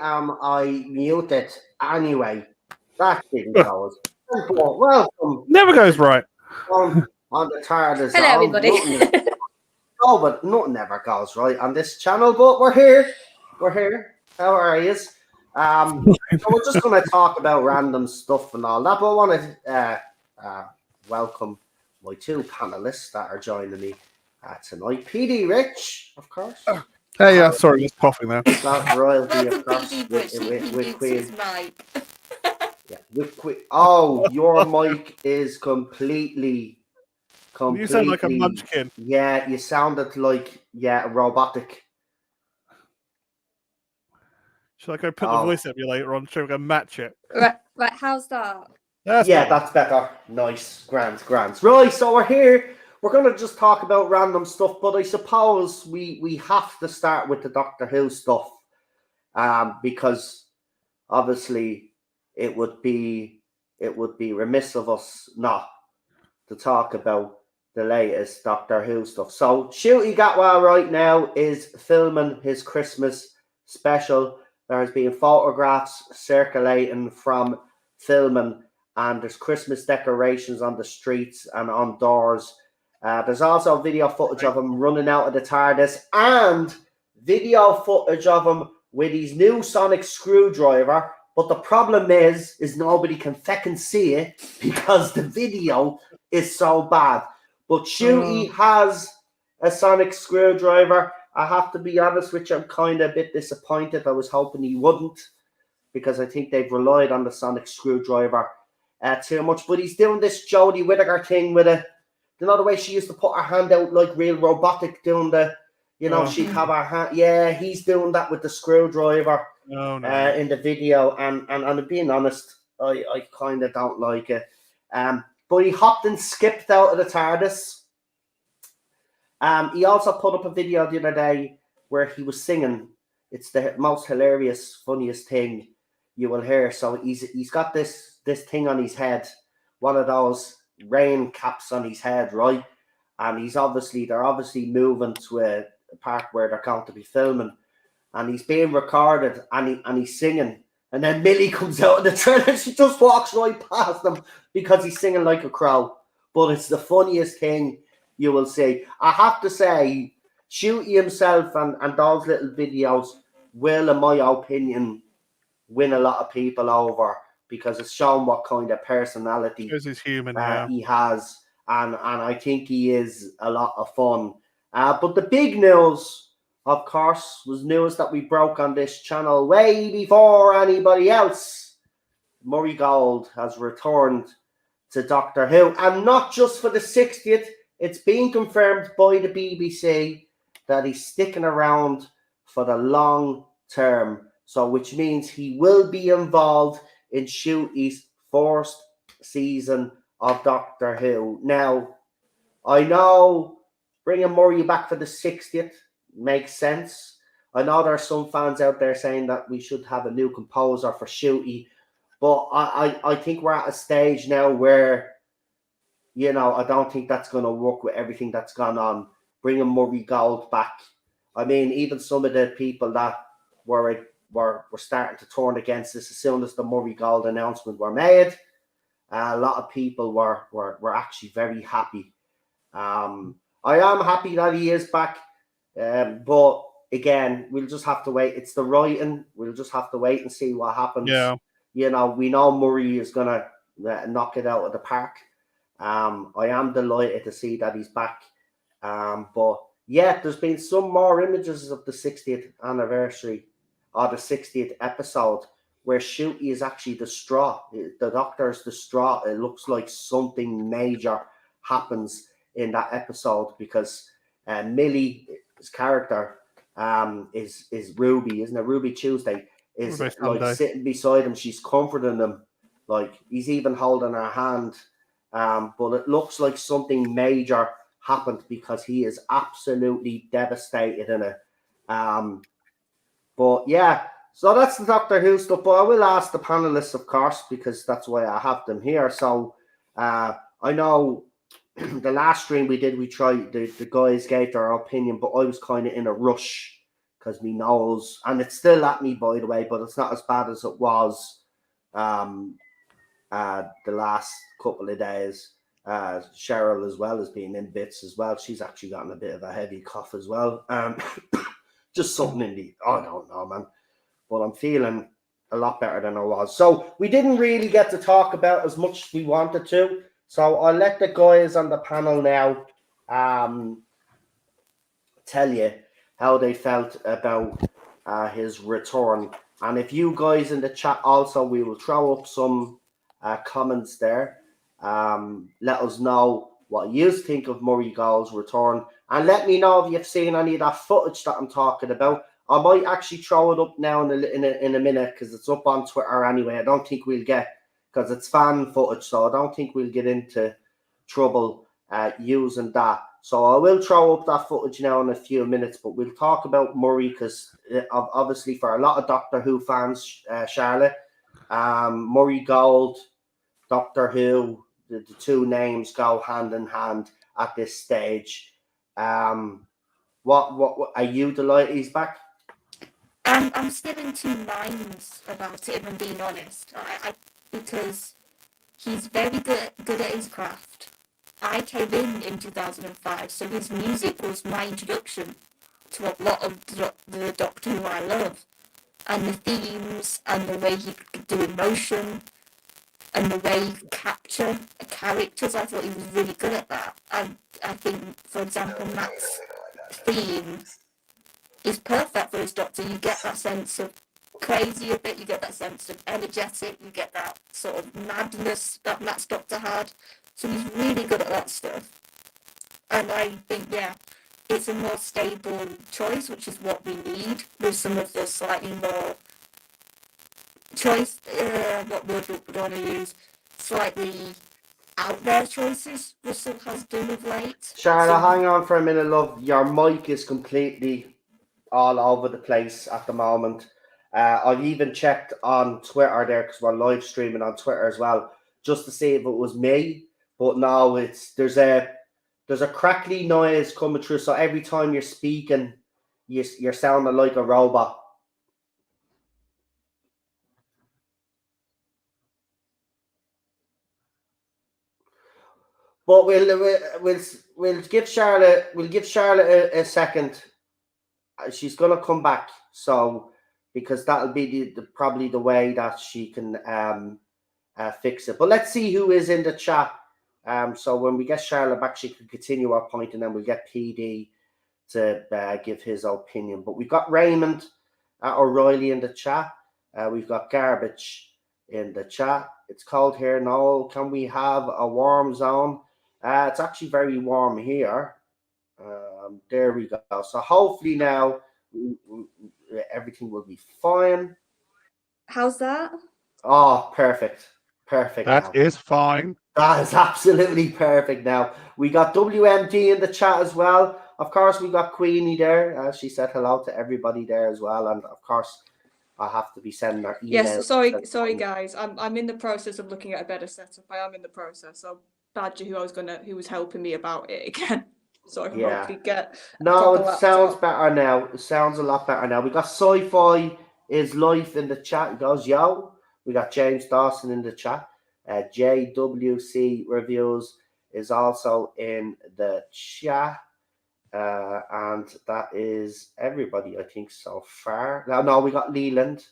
am I muted anyway? That didn't go. Welcome. Never goes right. On the TARDIS. Hello, everybody. No, but nothing ever goes right on this channel. But we're here. We're here. How are you? So we're just going to talk about random stuff and all that. But I want to welcome my two panelists that are joining me tonight. PD Rich, of course. Hey, yeah, sorry, just coughing there. That royalty, of course, with Queen. Yeah, with Queen. Oh, your mic is completely. You sound like a munchkin. Yeah, you sounded like robotic. Should I go put the voice emulator on so we can match it? Right, how's that? That's better. Nice, grand. Right, so we're here. We're going to just talk about random stuff, but I suppose we have to start with the Doctor Who stuff, because obviously it would be remiss of us not to talk about the latest Doctor Who stuff. So Ncuti Gatwa right now is filming his Christmas special. There has been photographs circulating from filming, and there's Christmas decorations on the streets and on doors. There's also video footage of him running out of the TARDIS and video footage of him with his new sonic screwdriver. But the problem is nobody can feckin' see it because the video is so bad. But Ncuti has a sonic screwdriver. I have to be honest with you, I'm kind of a bit disappointed. I was hoping he wouldn't, because I think they've relied on the sonic screwdriver too much. But he's doing this Jodie Whittaker thing with it. You know the way she used to put her hand out like real robotic, doing the, she'd have her hand. Yeah, he's doing that with the screwdriver in the video. And being honest, I kind of don't like it. But he hopped and skipped out of the TARDIS. He also put up a video the other day where he was singing. It's the most hilarious, funniest thing you will hear. So he's got this thing on his head, one of those rain caps on his head, right? And they're obviously moving to a part where they're going to be filming, and he's being recorded, and he's singing. And then Millie comes out of the trailer. She just walks right past him because he's singing like a crow. But it's the funniest thing you will see. I have to say, Ncuti himself and those little videos will, in my opinion, win a lot of people over, because it's shown what kind of personality he has. And I think he is a lot of fun. But the big news, of course, was news that we broke on this channel way before anybody else. Murray Gold has returned to Doctor Who, and not just for the 60th. It's been confirmed by the BBC that he's sticking around for the long term. So, which means he will be involved in Ncuti's first season of Doctor Who. Now, I know bringing Murray back for the 60th makes sense. I know there are some fans out there saying that we should have a new composer for Ncuti, but I think we're at a stage now where, I don't think that's going to work with everything that's gone on. Bringing Murray Gold back. I mean, even some of the people that were starting to turn against this as soon as the Murray Gold announcement were made. A lot of people were actually very happy. I am happy that he is back, but again, we'll just have to wait. It's the writing. We'll just have to wait and see what happens. Yeah. We know Murray is going to knock it out of the park. I am delighted to see that he's back. But yeah, there's been some more images of the 60th anniversary or the 60th episode where Ncuti is actually distraught. The Doctor is distraught. It looks like something major happens in that episode, because Millie's character is Ruby, isn't it? Ruby Tuesday is like sitting beside him. She's comforting him, like he's even holding her hand. But it looks like something major happened, because he is absolutely devastated in it. But yeah, so that's the Doctor Who stuff. But I will ask the panelists, of course, because that's why I have them here. So I know the last stream we did, we tried, the guys gave their opinion, but I was kind of in a rush because me knows, and it's still at me, by the way, but it's not as bad as it was the last couple of days. Cheryl as well has been in bits as well. She's actually gotten a bit of a heavy cough as well. Just something in the, I don't know, man. But I'm feeling a lot better than I was. So we didn't really get to talk about as much as we wanted to. So I'll let the guys on the panel now tell you how they felt about his return. And if you guys in the chat also, we will throw up some comments there. Let us know what you think of Murray Gold's return. And let me know if you've seen any of that footage that I'm talking about. I might actually throw it up now in a minute because it's up on Twitter anyway. I don't think we'll get, because it's fan footage, so I don't think we'll get into trouble using that. So I will throw up that footage now in a few minutes, but we'll talk about Murray because obviously for a lot of Doctor Who fans, Charlotte, Murray Gold, Doctor Who, the two names go hand in hand at this stage. What are you delighted he's back? I'm still in two minds about it, if I'm being honest. Because he's very good at his craft. I came in 2005, so his music was my introduction to a lot of the Doctor Who I love. And the themes, and the way he could do emotion, and the way he could capture characters, I thought he was really good at that. And I think, for example, Matt's theme is perfect for his Doctor. You get that sense of crazy a bit, you get that sense of energetic, you get that sort of madness that Matt's Doctor had. So he's really good at that stuff. And I think, yeah, it's a more stable choice, which is what we need, with some of the slightly more choice, what word would we want to use, slightly out there choices Russell has done of late. Charlotte, hang on for a minute, love. Your mic is completely all over the place at the moment. I've even checked on Twitter there because we're live streaming on Twitter as well, just to see if it was me. But no, there's a crackly noise coming through. So every time you're speaking, you're sounding like a robot. But we'll give Charlotte a second. She's gonna come back, so because that'll be probably the way that she can fix it. But let's see who is in the chat. So when we get Charlotte back, she can continue our point, and then we'll get PD to give his opinion. But we've got Raymond O'Reilly in the chat. We've got Garbage in the chat. It's cold here. No, can we have a warm zone? It's actually very warm here. There we go. So hopefully now everything will be fine. How's that? Oh, perfect. Perfect. That is fine. That is absolutely perfect now. We got WMD in the chat as well. Of course, we got Queenie there. She said hello to everybody there as well. And of course, I have to be sending her emails. Yes, sorry guys. I'm in the process of looking at a better setup. I am in the process. So Badger, who was helping me about it again. So I can hopefully get it sounds better now. It sounds a lot better now. We got Sci-Fi is life in the chat. He goes, yo. We got James Dawson in the chat. JWC Reviews is also in the chat. And that is everybody, I think, so far. No, we got Leland.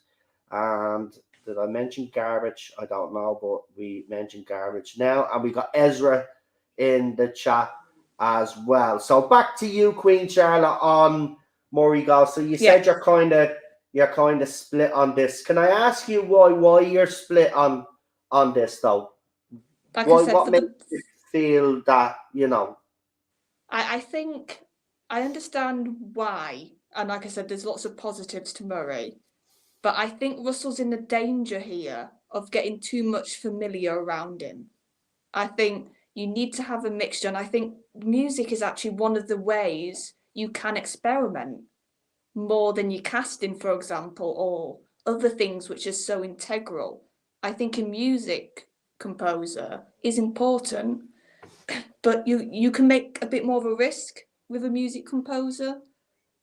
And did I mention Garbage? I don't know, but we mentioned Garbage now. And we got Ezra in the chat as well. So back to you, Queen Charlotte, on Murray Gold. So you said you're kind of split on this. Can I ask you why you're split on this though? Like what makes you feel that, I think I understand why, and like I said, there's lots of positives to Murray, but I think Russell's in the danger here of getting too much familiar around him. I think you need to have a mixture, and I think music is actually one of the ways you can experiment more than your casting, for example, or other things which are so integral. I think a music composer is important, but you can make a bit more of a risk with a music composer.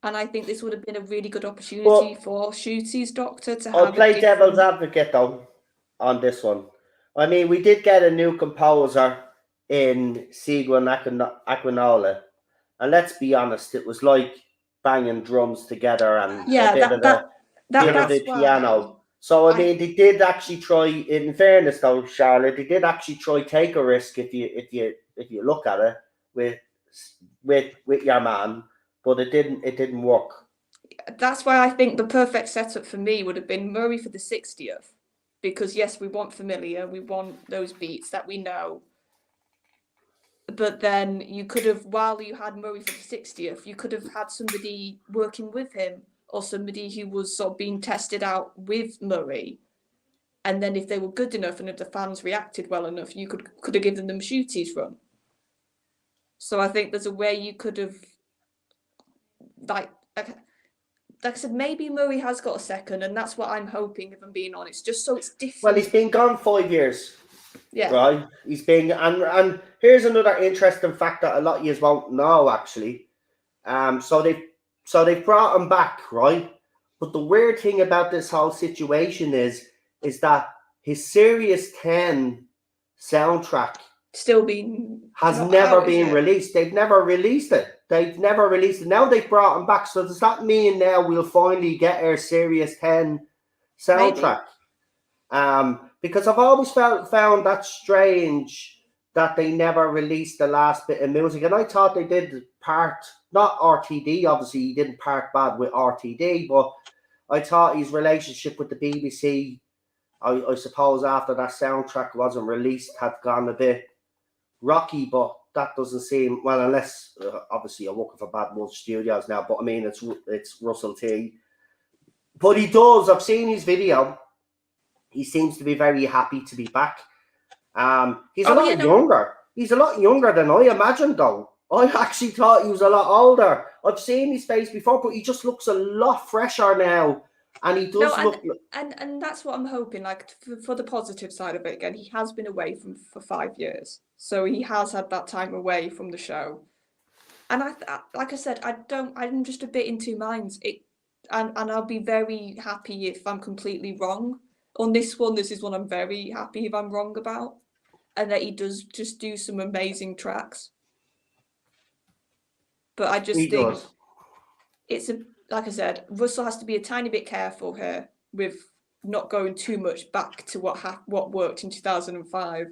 And I think this would have been a really good opportunity for Shootie's doctor to I'll have play a different... devil's advocate though on this one. I mean, we did get a new composer in Sigurd Aquinola, and let's be honest, it was like banging drums together and Yeah, a bit of that's the piano. why. So I mean, they did actually try. In fairness, though, Charlotte, they did actually try take a risk if you look at it with your man, but it didn't work. That's why I think the perfect setup for me would have been Murray for the 60th, because yes, we want familiar, we want those beats that we know. But then you could have, while you had Murray for the 60th, you could have had somebody working with him, or somebody who was sort of being tested out with Murray. And then if they were good enough and if the fans reacted well enough, you could have given them Shootie's run. So I think there's a way you could have, like I said, maybe Murray has got a second, and that's what I'm hoping, if I'm being honest, just so it's different. Well, he's been gone 5 years. Yeah. Right? He's been, and here's another interesting fact that a lot of you won't know, actually. So they've brought him back, right? But the weird thing about this whole situation is that his Series 10 soundtrack Still been has not never out, been is it? released. They've never released it. Now they've brought him back. So does that mean now we'll finally get our Series 10 soundtrack? Because I've always found that strange that they never released the last bit of music. And I thought they did not RTD, obviously he didn't part bad with RTD, but I thought his relationship with the BBC, I suppose after that soundtrack wasn't released, had gone a bit rocky, but that doesn't seem, well, unless obviously you're working for Bad Wolf Studios now, but I mean it's Russell T. But he does, I've seen his video. He seems to be very happy to be back. He's a lot younger. He's a lot younger than I imagined, though. I actually thought he was a lot older. I've seen his face before, but he just looks a lot fresher now. And he does look... And that's what I'm hoping, like, for the positive side of it, again, he has been away for 5 years. So he has had that time away from the show. And like I said, I'm just a bit in two minds. And I'll be very happy if I'm completely wrong. On this one, this is one I'm very happy if I'm wrong about. And that he does just do some amazing tracks. But I just think it's like I said, Russell has to be a tiny bit careful here with not going too much back to what worked in 2005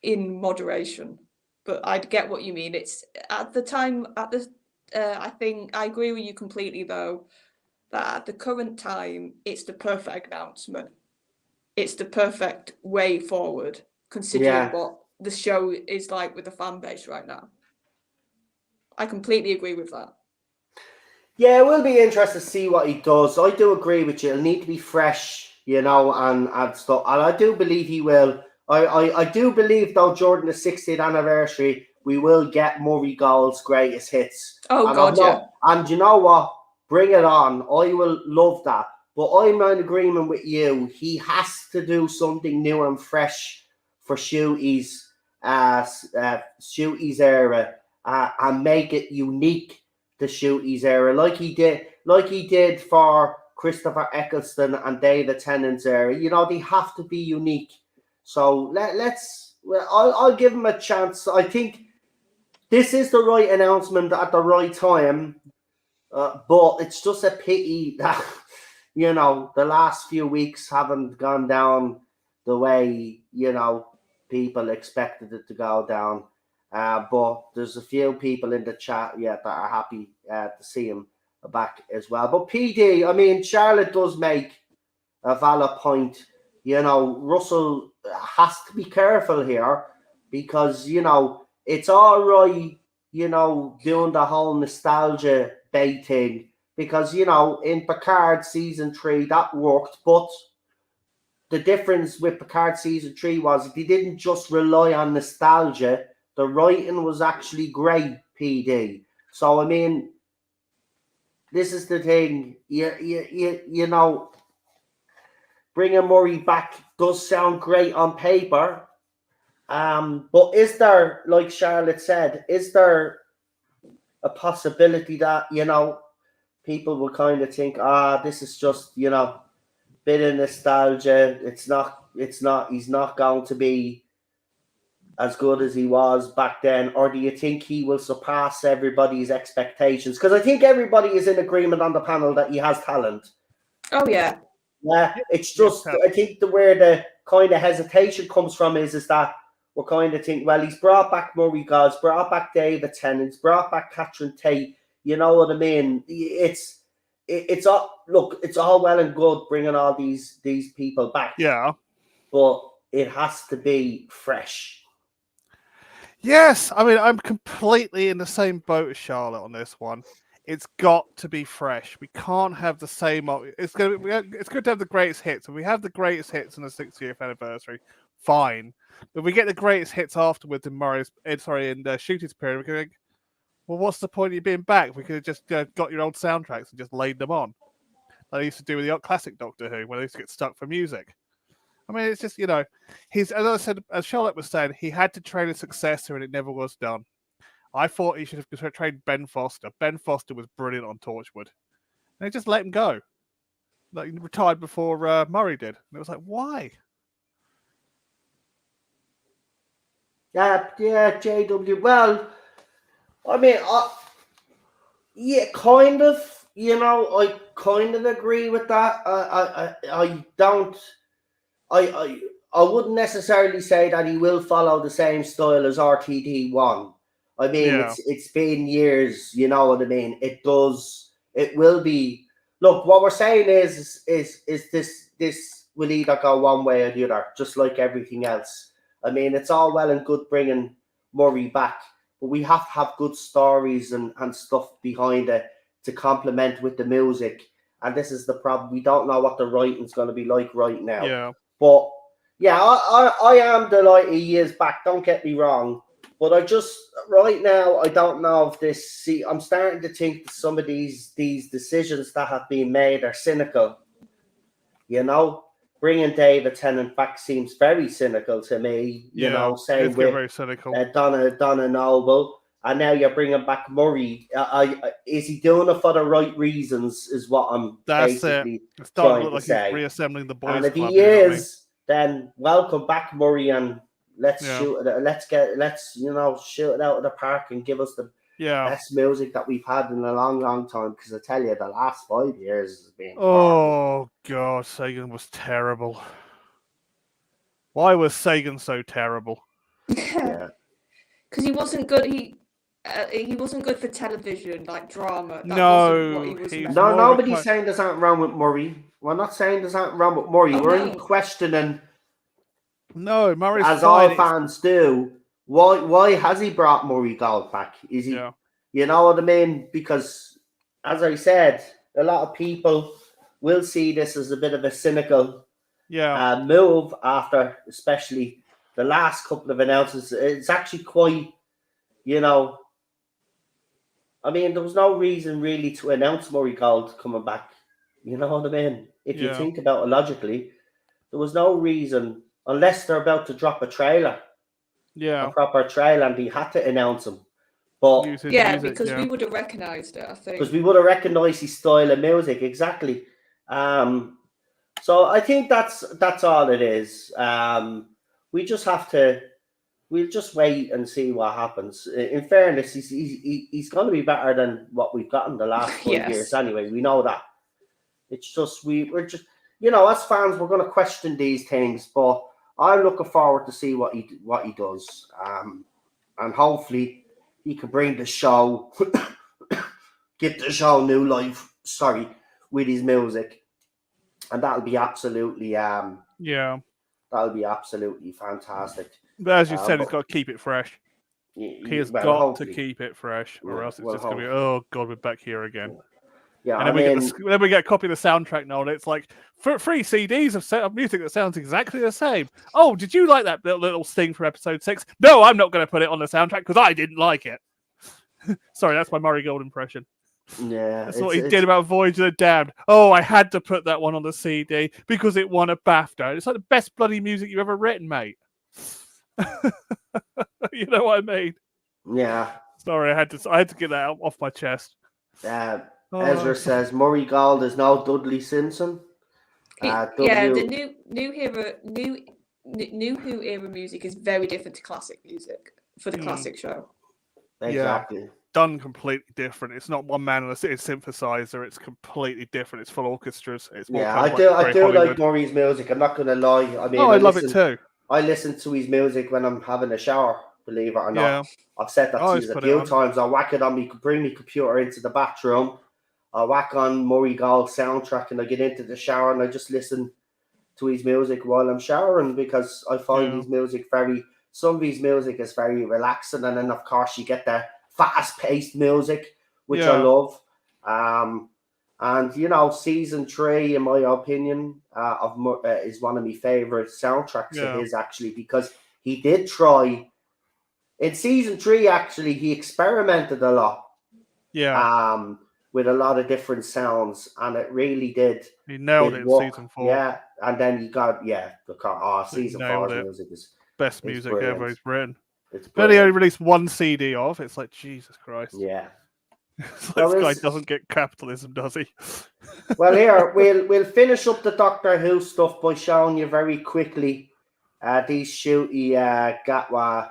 in moderation. But I'd get what you mean. It's at the time, I think I agree with you completely, though, that at the current time, it's the perfect announcement. It's the perfect way forward, considering what the show is like with the fan base right now. I completely agree with that. Yeah, it will be interesting to see what he does. I do agree with you. It'll need to be fresh, and stuff. And I do believe he will. I do believe, though, during the 60th anniversary, we will get Murray Gold's greatest hits. Oh, and God, yeah. And you know what? Bring it on. I will love that. But I'm in agreement with you. He has to do something new and fresh for Shootie's era and make it unique to Shootie's era, like he did for Christopher Eccleston and David Tennant's era. They have to be unique. So I'll give him a chance. I think this is the right announcement at the right time, but it's just a pity that the last few weeks haven't gone down the way people expected it to go down. But there's a few people in the chat that are happy to see him back as well. But PD, I mean, Charlotte does make a valid point. Russell has to be careful here because, it's all right, doing the whole nostalgia bait thing because, in Picard season 3 that worked. But the difference with Picard season 3 was he didn't just rely on nostalgia. The writing was actually great, PD. So, I mean, this is the thing. Bringing Murray back does sound great on paper. But is there, like Charlotte said, is there a possibility that, people will kind of think, this is just, bit of nostalgia. It's not. He's not going to be as good as he was back then, or do you think he will surpass everybody's expectations? Because I think everybody is in agreement on the panel that he has talent. Oh yeah. Yeah, it's just I think where the kind of hesitation comes from is that we're kind of thinking, well, he's brought back Murray Gods, brought back David Tennant, he's brought back Catherine Tate. You know what I mean? It's all look. It's all well and good bringing all these people back. Yeah. But it has to be fresh. Yes, I mean I'm completely in the same boat as Charlotte on this one. It's got to be fresh. We can't have the same. It's good to have the greatest hits, and we have the greatest hits on the 60th anniversary. Fine, but we get the greatest hits afterwards in Shooty's period. We're going, well, what's the point of you being back? We could have just got your old soundtracks and just laid them on, like they used to do with the classic Doctor Who, when they used to get stuck for music. I mean, it's just, he's, as I said, as Charlotte was saying, he had to train a successor and it never was done. I thought he should have trained Ben Foster. Ben Foster was brilliant on Torchwood. And they just let him go. Like, he retired before Murray did. And it was like, why? Yeah, JW. Well, I mean, yeah, kind of. I kind of agree with that. I don't. I wouldn't necessarily say that he will follow the same style as RTD1. I mean, it's been years, you know what I mean? It will be. Look, what we're saying is this will either go one way or the other, just like everything else. I mean, it's all well and good bringing Murray back, but we have to have good stories and stuff behind it to complement with the music. And this is the problem. We don't know what the writing's going to be like right now. Yeah. But yeah, I am delighted he is back. Don't get me wrong. But I just, right now, I don't know if this... See, I'm starting to think that some of these decisions that have been made are cynical. Bringing David Tennant back seems very cynical to me. Saying with very cynical. Donna Noble. And now you're bringing back Murray. Is he doing it for the right reasons? Is what I'm basically trying to say. He's reassembling the boys' and if club, he is, then welcome back, Murray, and let's shoot it. Let's shoot it out of the park and give us the best music that we've had in a long, long time. Because I tell you, the last 5 years has been. Oh God, Sagan was terrible. Why was Sagan so terrible? Yeah, because he wasn't good. He wasn't good for television, like drama. Nobody's saying there's something wrong with Murray. We're not saying there's something wrong with Murray. We're only questioning. No, Murray's as fine. all fans do. Why has he brought Murray Gold back? Is he? Yeah. You know what I mean? Because, as I said, a lot of people will see this as a bit of a cynical move after, especially the last couple of announcements. It's actually quite, I mean, there was no reason really to announce Murray Gold coming back. You know what I mean? If you think about it logically, there was no reason, unless they're about to drop a trailer. Yeah. A proper trailer, and he had to announce him. But because we would have recognised it, I think. Because we would have recognised his style of music, exactly. So I think that's all it is. We just have to... We'll just wait and see what happens. In fairness, he's going to be better than what we've gotten the last 5 years anyway. We know that. It's just, we're just, as fans, we're going to question these things, but I'm looking forward to see what he does. And hopefully he can bring the show, give the show new life, with his music. And that'll be absolutely, that'll be absolutely fantastic. But as you said, he's got to keep it fresh. He has got to keep it fresh, or else it's just going to be, oh God, we're back here again. Yeah, and then we get a copy of the soundtrack now, and it's like 3 CDs of music that sounds exactly the same. Oh, did you like that little sting for episode 6? No, I'm not going to put it on the soundtrack because I didn't like it. Sorry, that's my Murray Gold impression. Yeah, that's what he did about Voyage of the Damned. Oh, I had to put that one on the CD because it won a BAFTA. It's like the best bloody music you've ever written, mate. You know what I mean? Yeah. Sorry, I had to get that off my chest. Ezra says Murray Gold is now Dudley Simpson. Yeah, the new Who era music is very different to classic music for the classic show. Exactly. Done completely different. It's not one man on a synthesizer. It's completely different. It's full orchestras. It's more Yeah, kind of I very do Hollywood. like Murray's music. I'm not going to lie. I mean, I love it too. I listen to his music when I'm having a shower, believe it or not. Yeah. I've said that to always you a put it few on. times. I'll whack it on me, bring my computer into the bathroom. I'll whack on Murray Gold soundtrack and I get into the shower and I just listen to his music while I'm showering because I find his music some of his music is very relaxing, and then of course you get the fast-paced music, which I love. And you know, season 3, in my opinion, is one of my favorite soundtracks of his, actually, because he did try in season 3. Actually, he experimented a lot. With a lot of different sounds, and it really did. He nailed it in season 4. Yeah, and then you got season 4's music is best music brilliant. ever he's written. It's but he only released one CD of. It's like, Jesus Christ. Yeah. This guy doesn't get capitalism, does he? Well, here we'll finish up the Doctor Who stuff by showing you very quickly these shooty Gatwa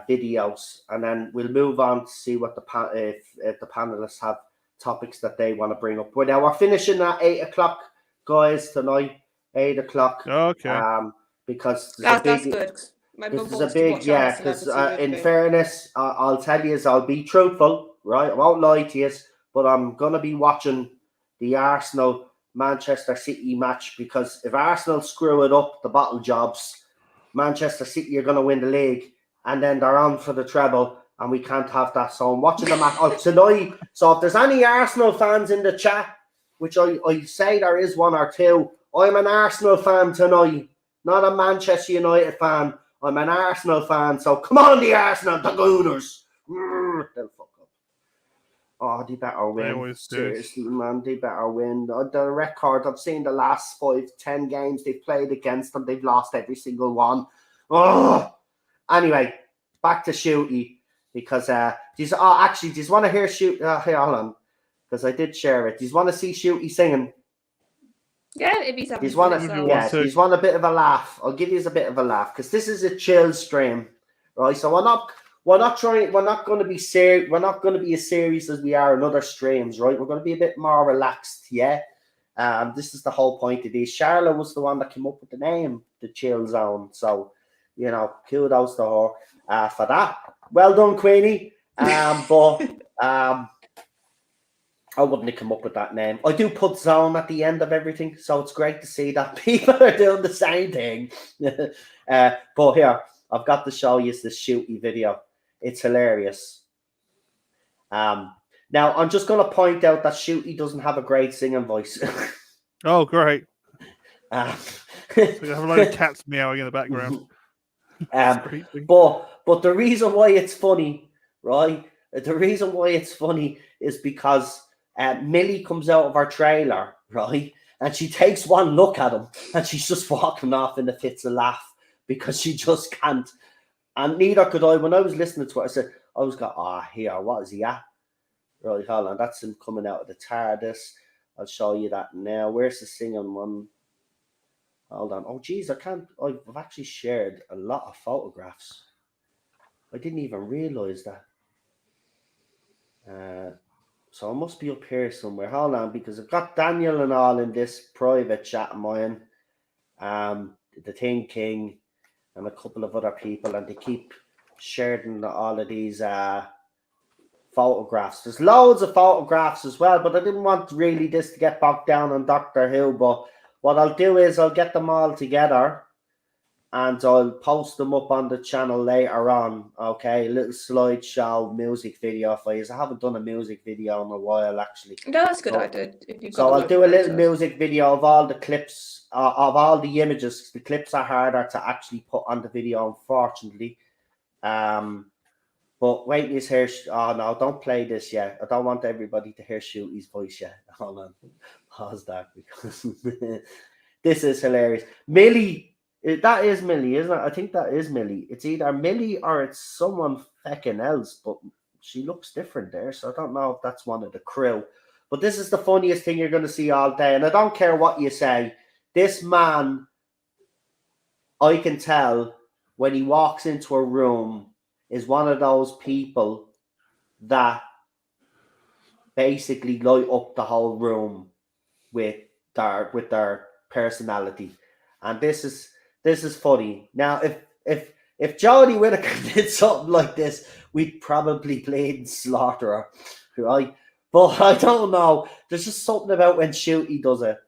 videos, and then we'll move on to see what if the panelists have topics that they want to bring up. But now we're finishing at 8 o'clock, guys, tonight. 8 o'clock. Okay. Because that's good. This is a big, because in fairness, I'll tell you, I'll be truthful, right? I won't lie to you, but I'm going to be watching the Arsenal-Manchester City match, because if Arsenal screw it up, the bottle jobs, Manchester City are going to win the league, and then they're on for the treble, and we can't have that. So I'm watching the match tonight. So if there's any Arsenal fans in the chat, which I say there is one or two, I'm an Arsenal fan tonight, not a Manchester United fan. I'm an Arsenal fan. So come on, the Arsenal, the Gooners. They'll fuck up. Oh, they better win. Seriously, man, they better win. The record, I've seen the last 5-10 games they've played against them. They've lost every single one. Oh. Anyway, back to Shooty, because do you want to hear Shooty? Hey, hold on, because I did share it. Do you want to see Shooty singing? Yeah, if he's having do you want a bit of a laugh? I'll give you a bit of a laugh, because this is a chill stream, right? So we're not going to be serious. We're not going to be as serious as we are in other streams, right? We're going to be a bit more relaxed, yeah. This is the whole point of these. Charlotte was the one that came up with the name, the Chill Zone. So, you know, kudos to her for that. Well done, Queenie. But I wouldn't have come up with that name. I do put zone at the end of everything, so it's great to see that people are doing the same thing. But here, I've got to show you this Shooty video. It's hilarious. Now, I'm just going to point out that Shooty doesn't have a great singing voice. Oh, great. So you have a lot of cats meowing in the background. But the reason why it's funny, right? The reason why it's funny is because Millie comes out of her trailer, right? And she takes one look at him and she's just walking off in the fits of laugh because she just can't. And neither could I. When I was listening to it, I was going, here, what is he at? Right, hold on. That's him coming out of the TARDIS. I'll show you that now. Where's the singing one? Hold on. Oh, geez, I've actually shared a lot of photographs. I didn't even realize that. So I must be up here somewhere. Hold on, because I've got Daniel and all in this private chat of mine. The Thing King and a couple of other people, and they keep sharing all of these photographs. There's loads of photographs as well, but I didn't want really this to get bogged down on Doctor Who. But what I'll do is I'll get them all together and I'll post them up on the channel later on. Okay, a little slideshow music video for you. I haven't done a music video in a while, actually. No, that's a good idea. So I'll do a little music video of all the clips, of all the images. The clips are harder to actually put on the video, unfortunately. But wait, is here. Oh no, don't play this yet. I don't want everybody to hear Shooty's voice yet. Hold on, pause that, because this is hilarious. Millie. That is Millie, isn't it? I think that is Millie. It's either Millie or it's someone fecking else, but she looks different there, so I don't know if that's one of the crew. But this is the funniest thing you're going to see all day. And I don't care what you say. This man, I can tell when he walks into a room, is one of those people that basically light up the whole room with their personality. And this is funny. Now, if Jodie Whittaker did something like this, we'd probably play slaughter her, right? But I don't know. There's just something about when Shooty does it.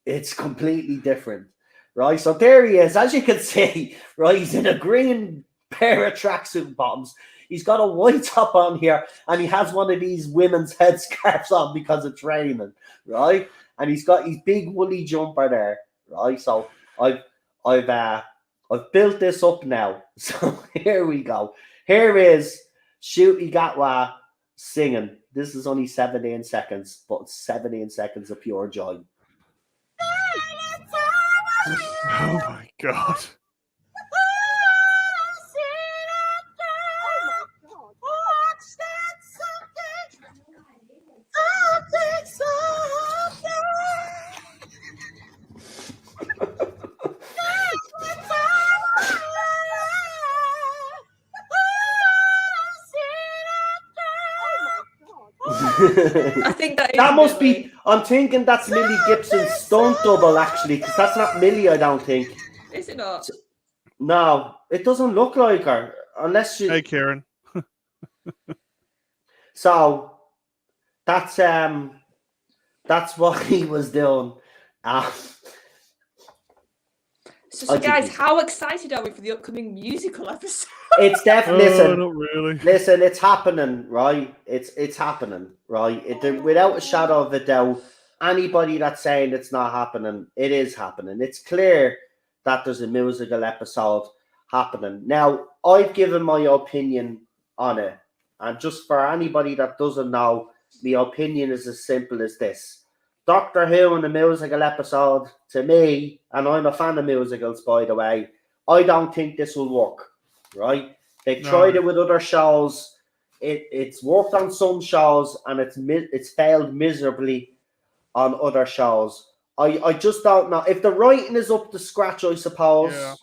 It's completely different, right? So there he is. As you can see, right, he's in a green pair of tracksuit bottoms. He's got a white top on here, and he has one of these women's headscarves on because of training, right? And he's got his big woolly jumper there, right? So I've built this up now. So here we go. Here is Shooty Gatwa singing. This is only 17 seconds, but 17 seconds of pure joy. Oh my god. I think that That must Millie. be. I'm thinking that's Millie Gibson's stunt double, actually, because that's not Millie. I don't think. Is it not? No, it doesn't look like her, unless you. Hey, Kieran. So that's what he was doing. So I think guys, he's- how excited are we for the upcoming musical episode? It's definitely Not really. listen. It's happening, right? It's happening, right? Without a shadow of a doubt, anybody that's saying it's not happening, it is happening. It's clear that there's a musical episode happening. Now, I've given my opinion on it, and just for anybody that doesn't know, my opinion is as simple as this. Doctor Who in the musical episode, to me, and I'm a fan of musicals, by the way, I don't think this will work, right? They've No. tried it with other shows. It's worked on some shows, and it's failed miserably on other shows. I just don't know. If the writing is up to scratch, I suppose, Yeah.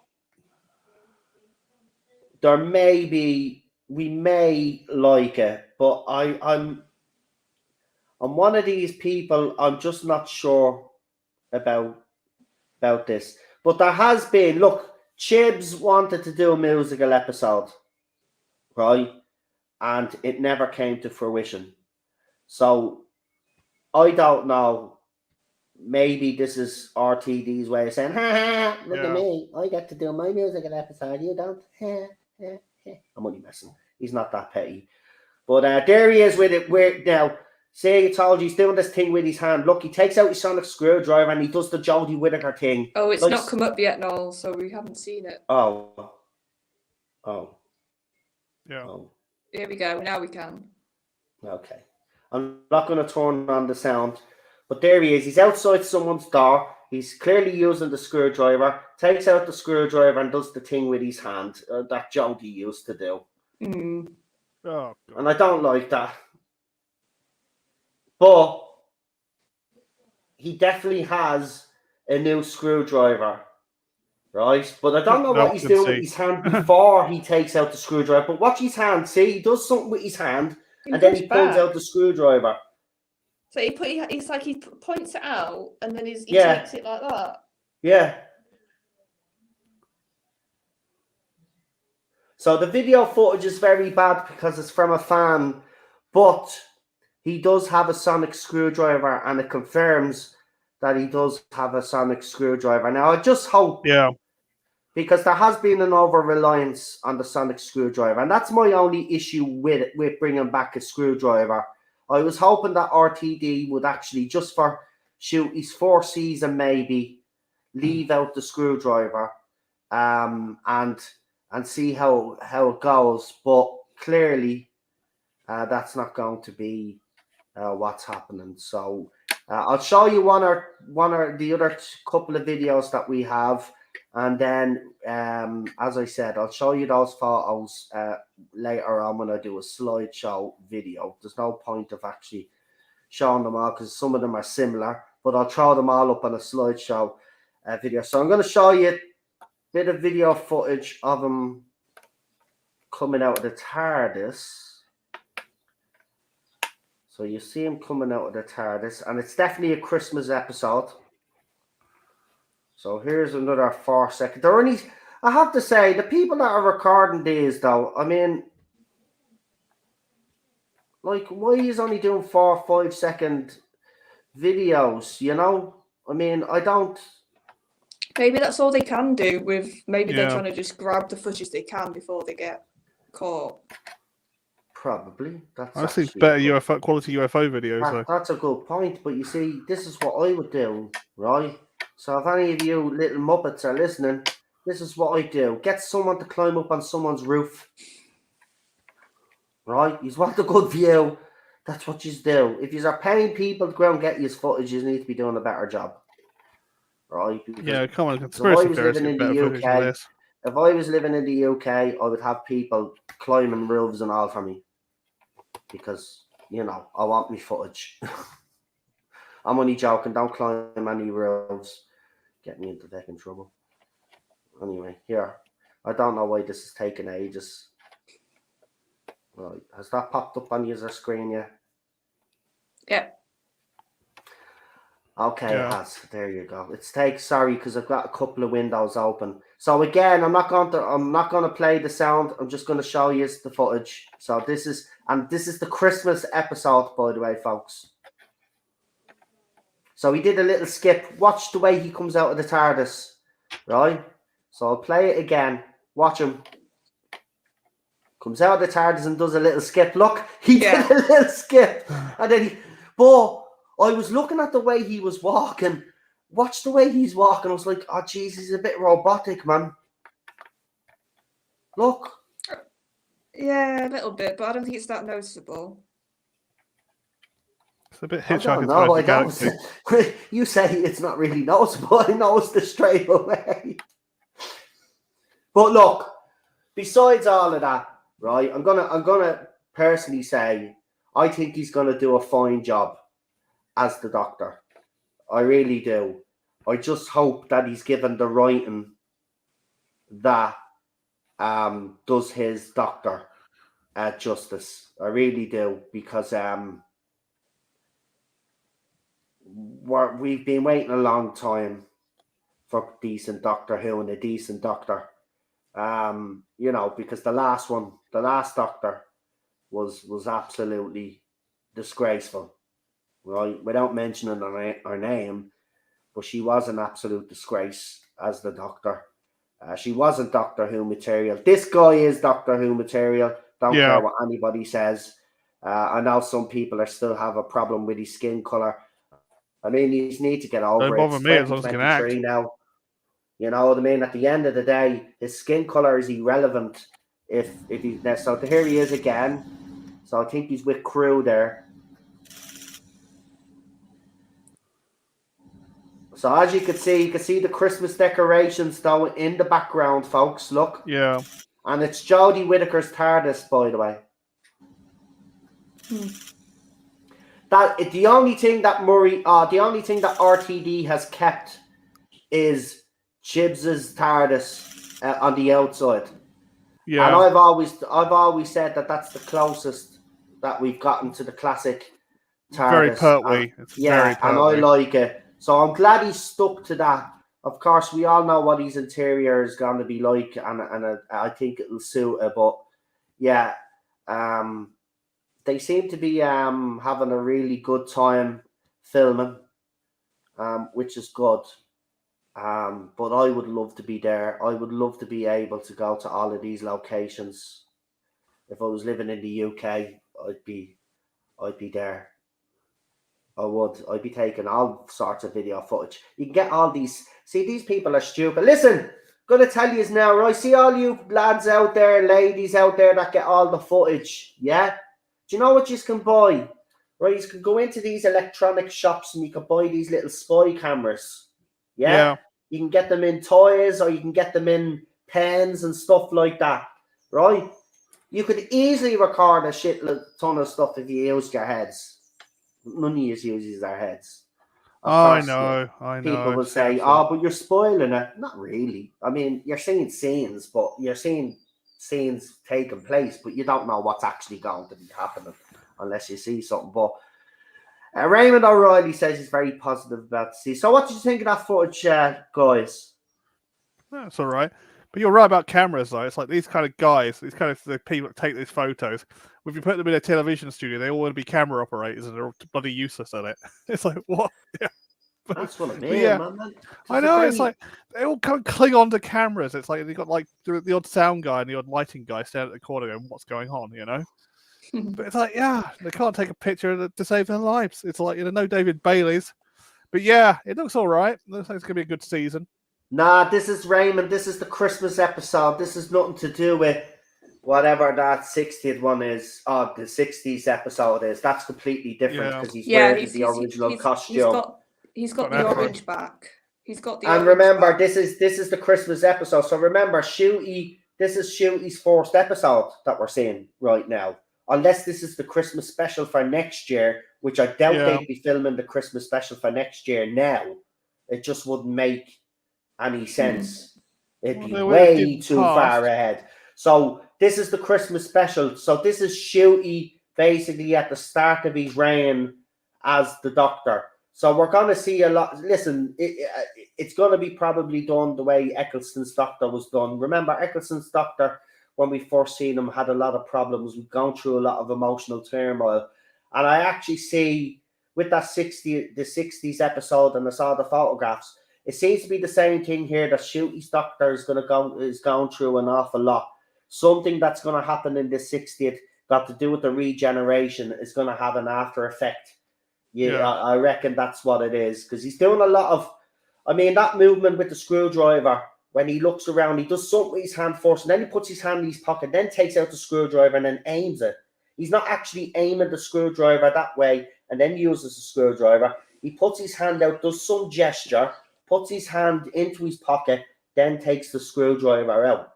there may be, we may like it, but I'm one of these people. I'm just not sure about this. But there has been, look, Chibs wanted to do a musical episode, right? And it never came to fruition. So I don't know. Maybe this is RTD's way of saying, ha ha, look Yeah. at me. I get to do my musical episode. You don't. Ha, ha, ha. I'm only messing. He's not that petty. But there he is with it. Now, say I told you he's doing this thing with his hand. Look, he takes out his sonic screwdriver and he does the Jodie Whittaker thing. Oh, it's Like- not come up yet, Noel, so we haven't seen it. Oh. Yeah. Here we go. Now we can. Okay. I'm not going to turn on the sound, but there he is. He's outside someone's door. He's clearly using the screwdriver, takes out the screwdriver and does the thing with his hand that Jodie used to do. Mm. Oh, God. And I don't like that. But he definitely has a new screwdriver, right? But I don't know No, what he's can doing see. with his hand before he takes out the screwdriver. But watch his hand. See, he does something with his hand, and then he pulls out the screwdriver. So it's like he points it out and then he Yeah. takes it like that. Yeah. So the video footage is very bad because it's from a fan, but he does have a sonic screwdriver, and it confirms that he does have a sonic screwdriver. Now, I just hope, Yeah. because there has been an over-reliance on the sonic screwdriver, and that's my only issue with bringing back a screwdriver. I was hoping that RTD would actually, just for Shooty's fourth season maybe, leave out the screwdriver and see how it goes. But clearly, that's not going to be what's happening. So I'll show you one or the other couple of videos that we have, and then as I said, I'll show you those photos later on when I do a slideshow video. There's no point of actually showing them all because some of them are similar, but I'll throw them all up on a slideshow video. So I'm going to show you a bit of video footage of him coming out of the TARDIS. So you see him coming out of the TARDIS, and it's definitely a Christmas episode. So here's another 4 second. They're only, I have to say, the people that are recording these, though, I mean, like, why is only doing 4 or 5 second videos? You know, I mean, I don't. Maybe that's all they can do. With maybe they're Yeah. trying to just grab the footage they can before they get caught. Probably. That's I see actually better a good- UFO quality UFO videos. that- that's a good point. But you see, this is what I would do, right? So if any of you little Muppets are listening, this is what I do. Get someone to climb up on someone's roof. Right? You want a good view. That's what you do. If you are paying people to go and get your footage, you need to be doing a better job. Right? Because Yeah, come on, I conspiracy was theorists living get in the better footage than UK, this. if I was living in the UK, I would have people climbing roofs and all for me. Because, you know, I want me footage. I'm only joking. Don't climb any roofs. Get me into fucking trouble. Anyway, here. I don't know why this is taking ages. Right. Has that popped up on your screen yet? Yeah. Okay, Yeah. it has. There you go. Sorry, because I've got a couple of windows open. So again, I'm not going to play the sound. I'm just going to show you the footage. So this is the Christmas episode, by the way, folks. So he did a little skip. Watch the way he comes out of the TARDIS, right? So I'll play it again. Watch him. Comes out of the TARDIS and does a little skip. Look, he did a little skip. And then I was looking at the way he was walking. Watch the way he's walking. I was like, oh, jeez, he's a bit robotic, man. Look. Yeah, a little bit, but I don't think it's that noticeable. It's a bit I don't Hitchhiker's know. Guide to the Galaxy. You say it's not really noticeable. I noticed it straight away. But look, besides all of that, right, I'm gonna personally say I think he's gonna do a fine job as the Doctor. I really do. I just hope that he's given the writing that does his Doctor justice. I really do, because we've been waiting a long time for decent Doctor Who and a decent Doctor. You know, because the last Doctor was absolutely disgraceful, right? Without mentioning her name, but she was an absolute disgrace as the Doctor. She wasn't Doctor Who material. This guy is Doctor Who material. Don't care what anybody says. I know some people still have a problem with his skin color. I mean, you need to get over it. Don't bother It's me as long as he can act. 2023 now. You know what I mean? At the end of the day, his skin color is irrelevant. If he's there, so here he is again. So I think he's with crew there. So as you can see the Christmas decorations though in the background, folks. Look. Yeah. And it's Jodie Whittaker's TARDIS, by the way. That the only thing that RTD has kept is Chibbs's TARDIS on the outside. Yeah. And I've always said that that's the closest that we've gotten to the classic TARDIS. Very pertwee. It's very and I pertwee. like it. So I'm glad he stuck to that. Of course, we all know what his interior is going to be like, and I think it'll suit it. But yeah, they seem to be having a really good time filming, which is good. But I would love to be there. I would love to be able to go to all of these locations. If I was living in the UK, I'd be there. I would. I'd be taking all sorts of video footage. You can get all these. See, these people are stupid. Listen, gonna tell you now, right? See all you lads out there, ladies out there that get all the footage. Yeah. Do you know what you can buy? Right, you can go into these electronic shops and you can buy these little spy cameras. Yeah. You can get them in toys or you can get them in pens and stuff like that. Right? You could easily record a shit ton of stuff if you used your heads. None of you uses our heads. Of I course, know. people will I'm say, so "Oh, but you're spoiling it." Not really. I mean, you're seeing scenes, but you're seeing scenes taking place, but you don't know what's actually going to be happening unless you see something. But Raymond O'Reilly says he's very positive about the season. So, what did you think of that footage, guys? That's all right. But you're right about cameras, though. It's like these kind of guys, these kind of the people that take these photos. If you put them in a television studio, they all want to be camera operators, and they're all bloody useless at it. It's like what? Yeah. That's what I But mean, yeah, man. I know. It's like they all kind of cling on to cameras. It's like they got like the odd sound guy and the odd lighting guy standing at the corner going, "What's going on?" You know. But it's like, yeah, they can't take a picture to save their lives. It's like, no David Bailey's. But yeah, it looks all right. It looks like it's going to be a good season. Nah, this is Raymond. This is the Christmas episode. This is nothing to do with whatever that 60th one is. Oh, the 60s episode is. That's completely different because he's wearing the original costume. He's got the orange back. He's got the. And remember, this is the Christmas episode. So remember, Shooty. This is Shooty's first episode that we're seeing right now. Unless this is the Christmas special for next year, which I doubt they'd be filming the Christmas special for next year now. It just wouldn't make any sense. It'd be way too far ahead. So this is the Christmas special. So this is Shooty basically at the start of his reign as the Doctor. So we're going to see a lot. Listen, it's going to be probably done the way Eccleston's Doctor was done. Remember, Eccleston's Doctor, when we first seen him, had a lot of problems. We've gone through a lot of emotional turmoil. And I actually see with that the 60s episode, and I saw the photographs, it seems to be the same thing here that Shooty's Doctor is going through an awful lot. Something that's going to happen in the 60th got to do with the regeneration is going to have an after effect. Yeah. I reckon that's what it is. Because he's doing a lot of, I mean, that movement with the screwdriver, when he looks around, he does something with his hand first, and then he puts his hand in his pocket, then takes out the screwdriver and then aims it. He's not actually aiming the screwdriver that way and then uses the screwdriver. He puts his hand out, does some gesture, puts his hand into his pocket, then takes the screwdriver out.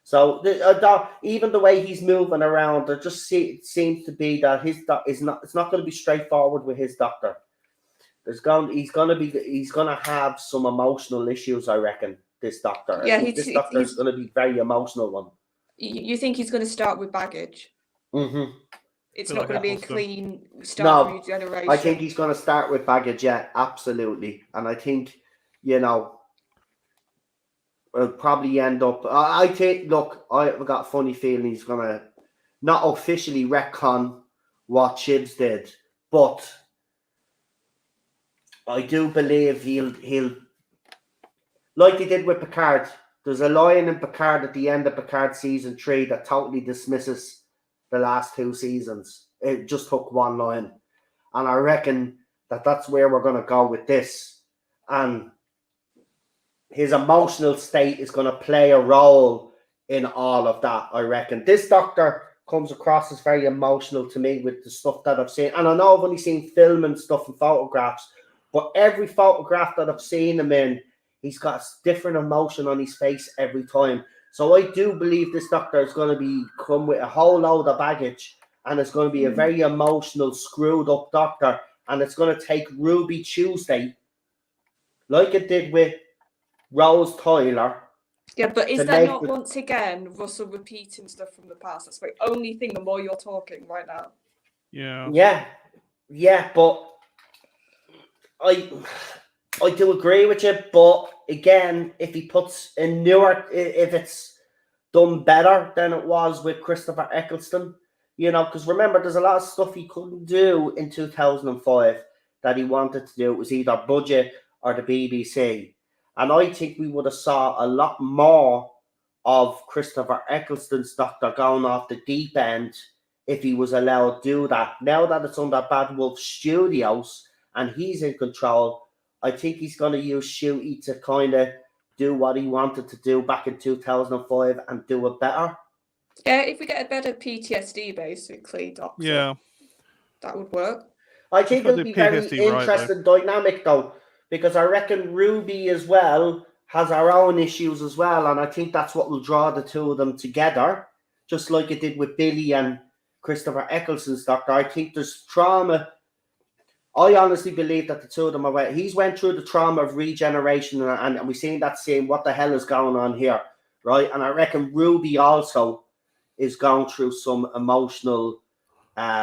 So even the way he's moving around, there just seems to be that it's not going to be straightforward with his Doctor. He's going to have some emotional issues, I reckon. This Doctor, this Doctor is going to be very emotional one. You think he's going to start with baggage? Mm-hmm. It's not going to be a clean start regeneration. I think he's going to start with baggage, yeah, absolutely. And I think, we'll probably end up. I've got a funny feeling he's going to not officially retcon what Chibs did, but I do believe he'll like he did with Picard. There's a line in Picard at the end of Picard season 3 that totally dismisses the last 2 seasons. It just took one line. And I reckon that's where we're going to go with this. And his emotional state is going to play a role in all of that, I reckon. This Doctor comes across as very emotional to me with the stuff that I've seen. And I know I've only seen film and stuff and photographs, but every photograph that I've seen him in, he's got a different emotion on his face every time. So I do believe this Doctor is going to come with a whole load of baggage, and it's going to be a very emotional, screwed up Doctor, and it's going to take Ruby Tuesday, like it did with Rose Tyler. Yeah, but is that not once again Russell repeating stuff from the past? That's the only thing the more you're talking right now. Yeah, but I do agree with you, but again, if he puts in if it's done better than it was with Christopher Eccleston, because remember, there's a lot of stuff he couldn't do in 2005 that he wanted to do. It was either budget or the BBC. And I think we would have saw a lot more of Christopher Eccleston's Doctor going off the deep end if he was allowed to do that. Now that it's under Bad Wolf Studios and he's in control, I think he's going to use Shooty to kind of do what he wanted to do back in 2005 and do it better. Yeah, if we get a better PTSD, basically, Doctor. Yeah. That would work. I think it'll be very interesting dynamic, though, because I reckon Ruby as well has her own issues as well, and I think that's what will draw the two of them together, just like it did with Billy and Christopher Eccleston's Doctor. I think there's trauma. I honestly believe that the two of them are. He's went through the trauma of regeneration, and we've seen that scene. What the hell is going on here, right? And I reckon Ruby also is going through some emotional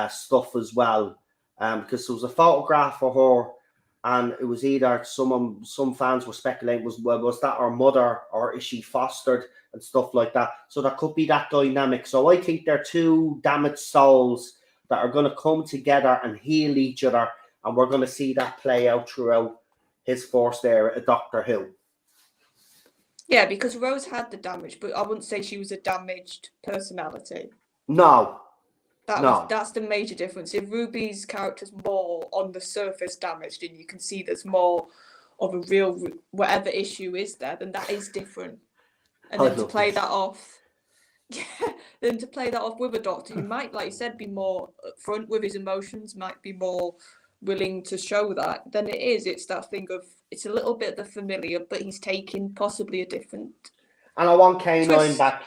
stuff as well, because there was a photograph of her, and it was either some fans were speculating was that her mother or is she fostered and stuff like that. So there could be that dynamic. So I think they're two damaged souls that are going to come together and heal each other. And we're going to see that play out throughout his force there at Doctor Who. Yeah, because Rose had the damage, but I wouldn't say she was a damaged personality. No. That's the major difference. If Ruby's character's more on the surface damaged, and you can see there's more of a real whatever issue is there, then that is different. And then to play that off, then to play that off with a Doctor who might, like you said, be more upfront with his emotions, might be more willing to show that, then it's that thing of it's a little bit the familiar, but he's taking possibly a different. And I want K9 back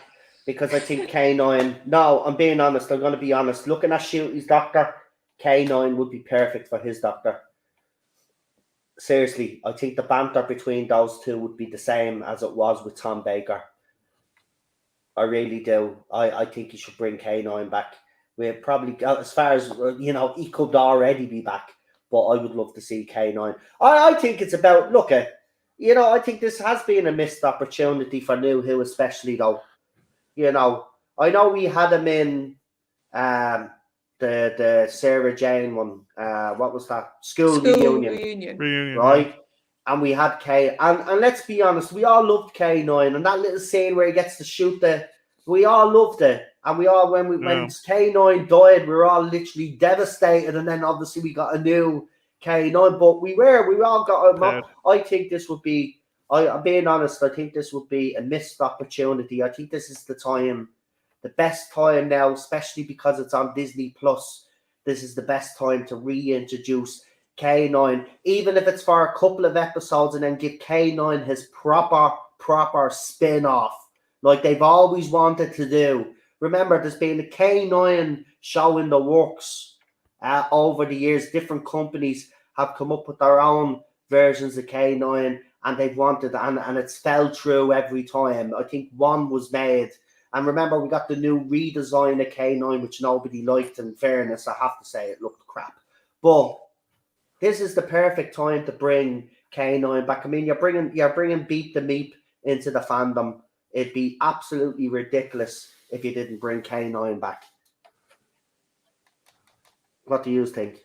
because I think K9. No, I'm being honest. I'm going to be honest. Looking at Shooty's Doctor, K9 would be perfect for his Doctor. Seriously, I think the banter between those two would be the same as it was with Tom Baker. I really do. I think he should bring K9 back. We'll probably go as far as he could already be back. But I would love to see K9. I think it's about, I think this has been a missed opportunity for New Who, especially though. I know we had him in the Sarah Jane one. What was that? School reunion. Right? And we had K. And let's be honest, we all loved K9. And that little scene where he gets to shoot we all loved it. And we all, when K9 died, we were all literally devastated. And then obviously we got a new K9. But we all got I think this would be, I'm being honest, I think this would be a missed opportunity. I think this is the best time now, especially because it's on Disney Plus. This is the best time to reintroduce K9, even if it's for a couple of episodes, and then give K9 his proper spin-off, like they've always wanted to do. Remember, there's been a K9 show in the works over the years. Different companies have come up with their own versions of K9, and they've wanted, and it's fell through every time. I think one was made, and remember, we got the new redesign of K9, which nobody liked. In fairness, I have to say it looked crap. But this is the perfect time to bring K9 back. I mean, you're bringing Beat the Meep into the fandom. It'd be absolutely ridiculous if you didn't bring K9 back. What do you think?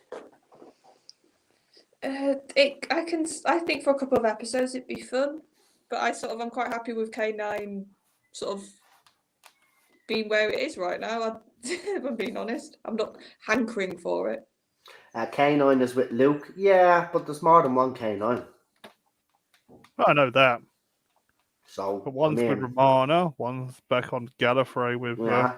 I think for a couple of episodes it'd be fun, but I'm quite happy with K9 sort of being where it is right now. If I'm being honest, I'm not hankering for it. K9 is with Luke, yeah, but there's more than one K9. I know that. So, but one's with Romana, one's back on Gallifrey with. Yeah.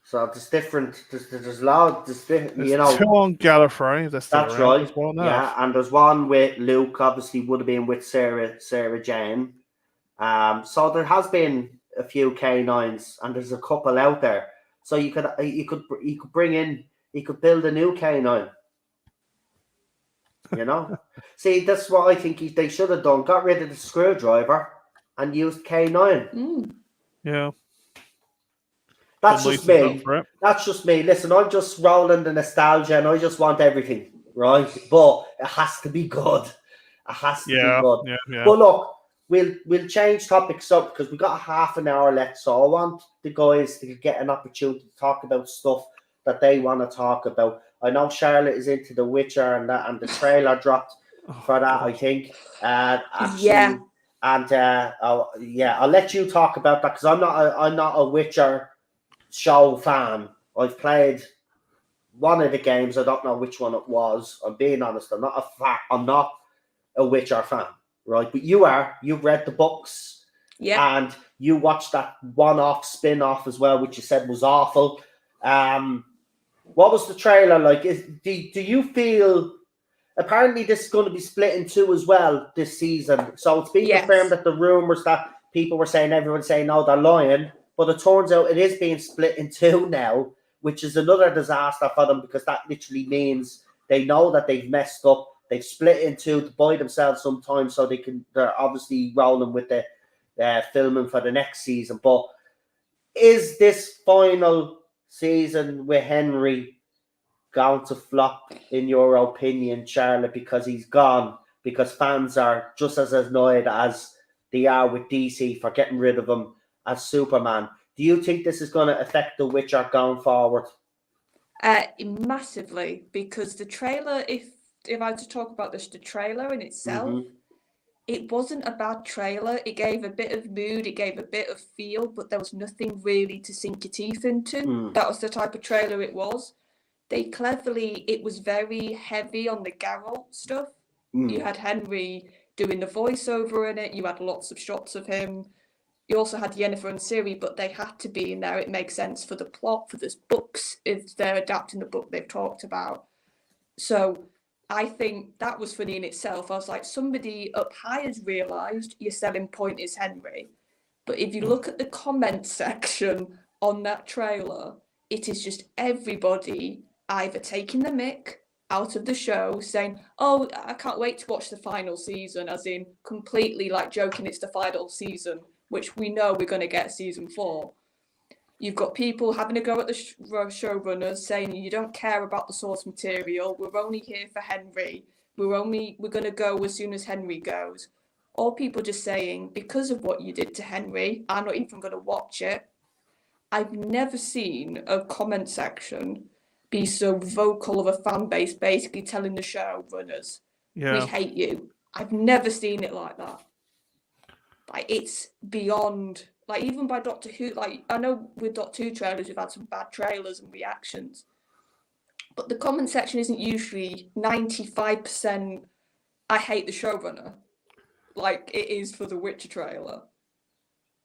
So there's different. There's loud. There's two on Gallifrey. That's right. Yeah, and there's one with Luke. Obviously, would have been with Sarah Jane. So there has been a few K9s, and there's a couple out there. So you could bring in. You could build a new K9. See, that's what I think they should have done. Got rid of the screwdriver and used K9. Yeah. That's just me. That's just me. Listen, I'm just rolling the nostalgia and I just want everything, right? But it has to be good. It has to be good. Yeah. But look, we'll change topics up because we've got half an hour left. So I want the guys to get an opportunity to talk about stuff that they want to talk about. I know Charlotte is into The Witcher and the trailer dropped for that, I think. Yeah. And I'll let you talk about that because I'm not a Witcher show fan. I've played one of the games. I don't know which one it was. I'm being honest. I'm not a Witcher fan, right? But you are. You've read the books, and you watched that one-off spin-off as well, which you said was awful. What was the trailer like? Do you feel? Apparently, this is going to be split in two as well this season. So it's been confirmed that the rumors that people were saying, everyone's saying, no, they're lying. But it turns out it is being split in two now, which is another disaster for them because that literally means They know that they've messed up. They've split into to buy themselves some time so they're obviously rolling with the filming for the next season. But is this final season with Henry going to flop, in your opinion, Charlotte, because he's gone? Because fans are just as annoyed as they are with DC for getting rid of him as Superman. Do you think this is going to affect The Witcher going forward? Massively, because the trailer, if I had to talk about this, the trailer in itself, it wasn't a bad trailer. It gave a bit of mood, it gave a bit of feel, but there was nothing really to sink your teeth into. That was the type of trailer it was. It was very heavy on the Geralt stuff. You had Henry doing the voiceover in it, you had lots of shots of him. You also had Yennefer and Ciri, but they had to be in there. It makes sense for the plot, for this books, if they're adapting the book they've talked about. So I think that was funny in itself. I was like, somebody up high has realised your selling point is Henry. But if you look at the comment section on that trailer, it is just everybody either taking the mick out of the show, saying, oh, I can't wait to watch the final season, as in completely like joking it's the final season, which we know we're going to get season 4. You've got people having a go at the showrunners saying you don't care about the source material. We're only here for Henry. We're going to go as soon as Henry goes. Or people just saying, because of what you did to Henry, I'm not even going to watch it. I've never seen a comment section be so vocal of a fan base basically telling the showrunners, we hate you. I've never seen it like that. Like, it's beyond, like, even by Doctor Who, like, I know with Doctor Who trailers, we've had some bad trailers and reactions, but the comment section isn't usually 95%, I hate the showrunner, like it is for the Witcher trailer.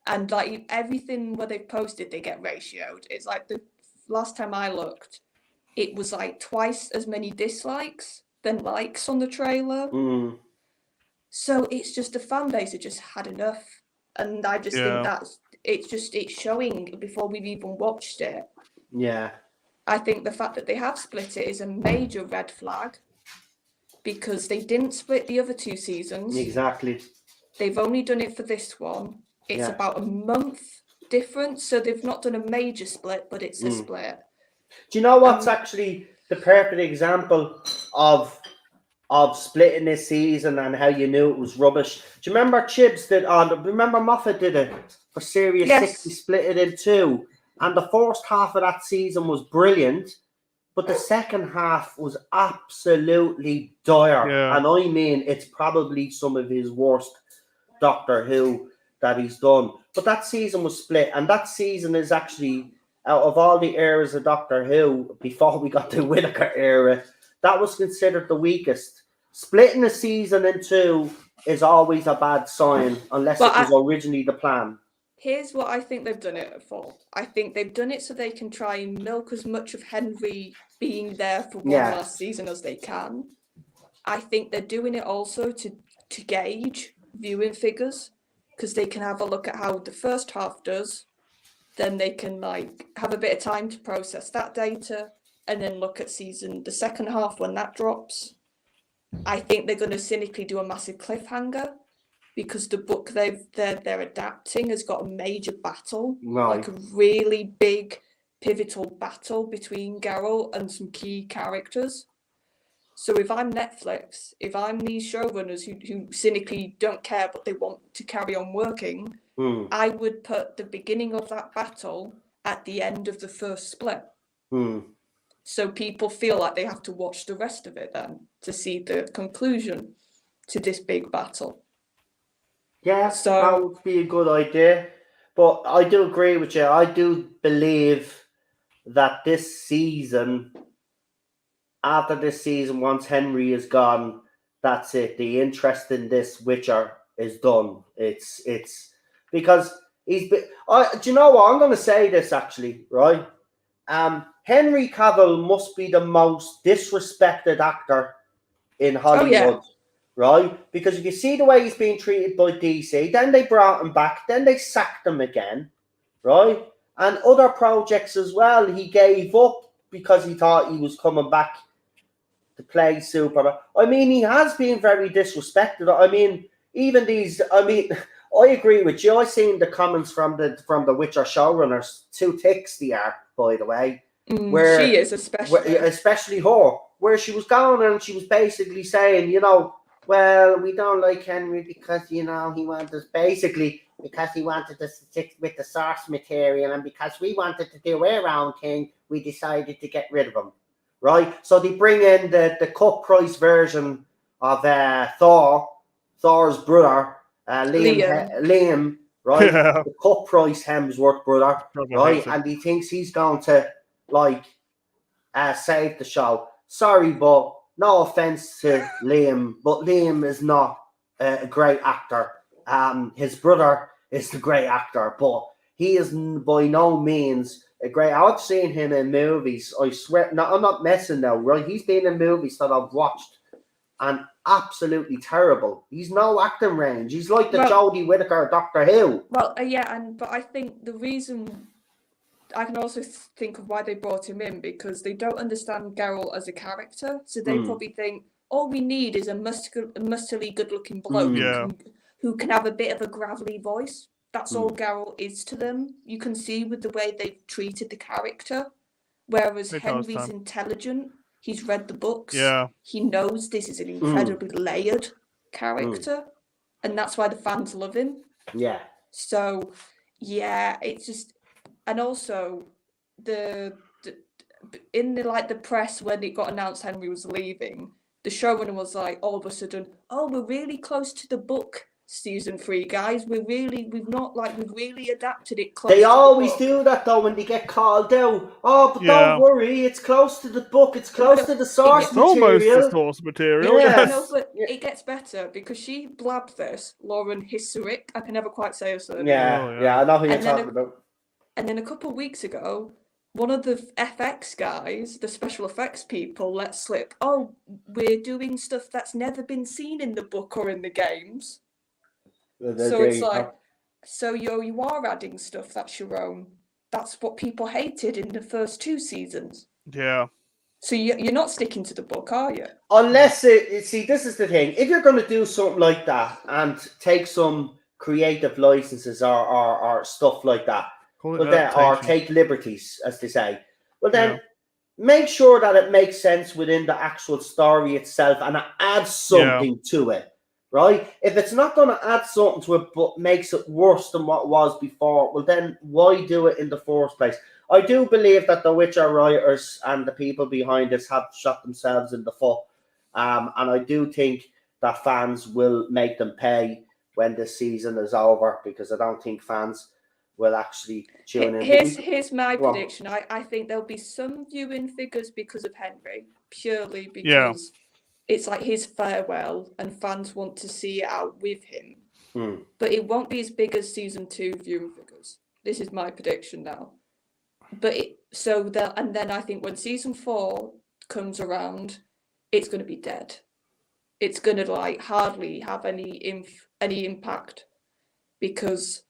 And, like, everything where they've posted, they get ratioed. It's like the last time I looked, it was like twice as many dislikes than likes on the trailer. So it's just the fan base have just had enough. And I just think it's showing before we've even watched it. Yeah. I think the fact that they have split it is a major red flag, because they didn't split the other 2 seasons. Exactly. They've only done it for this one. It's about a month difference, so they've not done a major split, but it's a split. Do you know what's actually the perfect example of splitting this season and how you knew it was rubbish? Do you remember Chibs remember Moffat did it for Series 6, he split it in 2, and the first half of that season was brilliant, but the second half was absolutely dire. And I mean, it's probably some of his worst Doctor Who that he's done. But that season was split, and that season is actually, out of all the eras of Doctor Who, before we got the Whittaker era, that was considered the weakest. Splitting a season in 2 is always a bad sign, unless it was originally the plan. Here's what I think they've done it for. I think they've done it so they can try and milk as much of Henry being there for one last season as they can. I think they're doing it also to gauge viewing figures, because they can have a look at how the first half does, then they can like have a bit of time to process that data, and then look at the second half when that drops. I think they're going to cynically do a massive cliffhanger, because the book they're adapting has got a major battle, like a really big pivotal battle between Geralt and some key characters. So if I'm Netflix, if I'm these showrunners who cynically don't care but they want to carry on working, I would put the beginning of that battle at the end of the first split. So people feel like they have to watch the rest of it then to see the conclusion to this big battle. Yeah, so that would be a good idea. But I do agree with you. I do believe that this season, after this season, once Henry is gone, that's it. The interest in this Witcher is done. It's because he's been. Do you know what? I'm going to say this actually, right? Henry Cavill must be the most disrespected actor in Hollywood, right? Because if you see the way he's being treated by DC, then they brought him back, then they sacked him again, right? And other projects as well, he gave up because he thought he was coming back to play Superman. I mean, he has been very disrespected. I mean, even these. I mean, I agree with you. I seen the comments from the Witcher showrunners. Two ticks they are, by the way. Where she is especially her, where she was going and she was basically saying, you know, well, we don't like Henry because, you know, he wanted to stick with the source material, and because we wanted to do our own thing, we decided to get rid of him. Right? So they bring in the cut price version of Thor's brother, Liam, right? Yeah. The cut price Hemsworth brother, Probably right? hates him. And he thinks he's going to like save the show. Sorry, but no offense to Liam, but Liam is not a great actor. His brother is the great actor, but he is by no means a great. I've seen him in movies. I swear, no, I'm not messing now, right? He's been in movies that I've watched and absolutely terrible. He's no acting range. He's like the Jodie Whittaker of Doctor Who. Well, but I think the reason I can also think of why they brought him in, because they don't understand Geralt as a character, so they probably think all we need is a mustily good-looking bloke who can have a bit of a gravelly voice. That's all Geralt is to them. You can see with the way they've treated the character. Whereas Henry's intelligent, he's read the books, he knows this is an incredibly layered character, and that's why the fans love him. Yeah. So, yeah, it's just, and also in the press when it got announced Henry was leaving, the showrunner was like, all of a sudden, oh, we're really close to the book. Season 3, guys, we've really adapted it close. They always do that though when they get called out. Oh, but don't worry, it's close to the book, it's close to the source material. It's almost the source material. Yes. No, but it gets better because she blabbed this, Lauren Hisserick. I can never quite say her surname. Yeah, I know who you're talking about. And then a couple of weeks ago, one of the FX guys, the special effects people, let slip, oh, we're doing stuff that's never been seen in the book or in the games. So it's like, so you are adding stuff that's your own. That's what people hated in the first 2 seasons. Yeah. So you're not sticking to the book, are you? Unless see, this is the thing. If you're going to do something like that and take some creative licenses or stuff like that, or take liberties, as they say, well then make sure that it makes sense within the actual story itself and it adds something to it. Right? If it's not going to add something to it but makes it worse than what it was before, well then why do it in the first place? I do believe that the Witcher writers and the people behind this have shot themselves in the foot. And I do think that fans will make them pay when this season is over, because I don't think fans will actually tune in. Here's my prediction. I think there'll be some viewing figures because of Henry, purely because it's like his farewell and fans want to see it out with him. But it won't be as big as season 2 viewing figures. This is my prediction now. But and then I think when season 4 comes around, it's going to be dead. It's going to like hardly have any impact because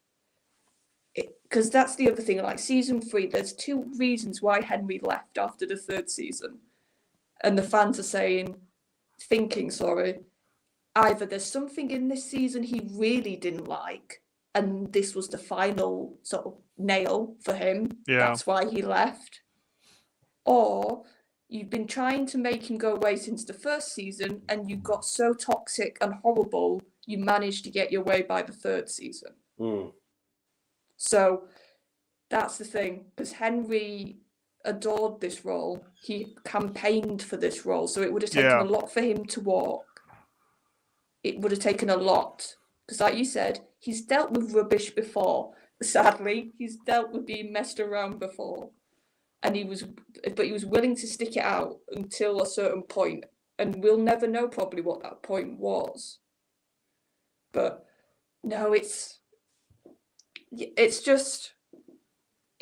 that's the other thing. Like season 3, there's 2 reasons why Henry left after the 3rd season, and the fans are thinking, either there's something in this season he really didn't like, and this was the final sort of nail for him. That's why he left. Or you've been trying to make him go away since the 1st season, and you got so toxic and horrible, you managed to get your way by the 3rd season. So that's the thing, because Henry adored this role. He campaigned for this role, so it would have taken a lot for him to walk. It would have taken a lot, because like you said, he's dealt with rubbish before. Sadly, he's dealt with being messed around before, and he was willing to stick it out until a certain point, and we'll never know probably what that point was. But no, it's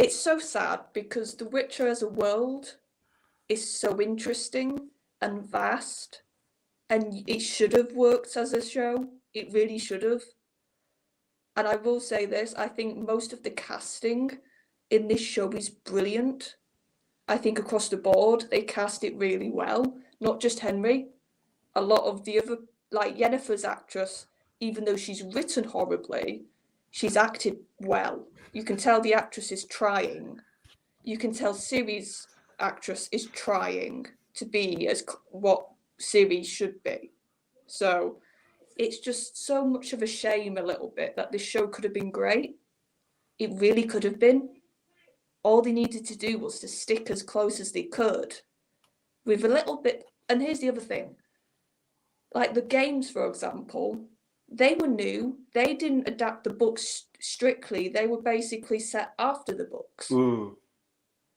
so sad, because The Witcher as a world is so interesting and vast, and it should have worked as a show. It really should have. And I will say this, I think most of the casting in this show is brilliant. I think across the board, they cast it really well. not just Henry. A lot of the other, like Yennefer's actress, even though she's written horribly, she's acted well. You can tell the actress is trying. You can tell Ciri's actress is trying to be as what Ciri should be. So it's just so much of a shame a little bit that this show could have been great. It really could have been. All they needed to do was to stick as close as they could with a little bit. And here's the other thing. Like the games, for example, they were new. They didn't adapt the books strictly. They were basically set after the books. Mm.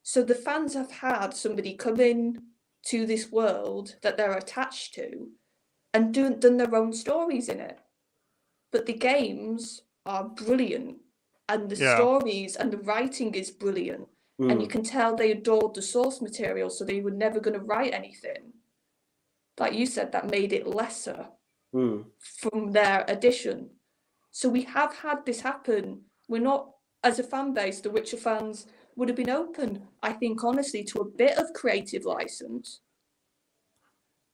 So the fans have had somebody come in to this world that they're attached to and done their own stories in it. But the games are brilliant, and the stories and the writing is brilliant. And you can tell they adored the source material, so they were never going to write anything. Like you said, that made it lesser from their addition. So we have had this happen. We're not, as a fan base, the Witcher fans would have been open, I think, honestly, to a bit of creative license.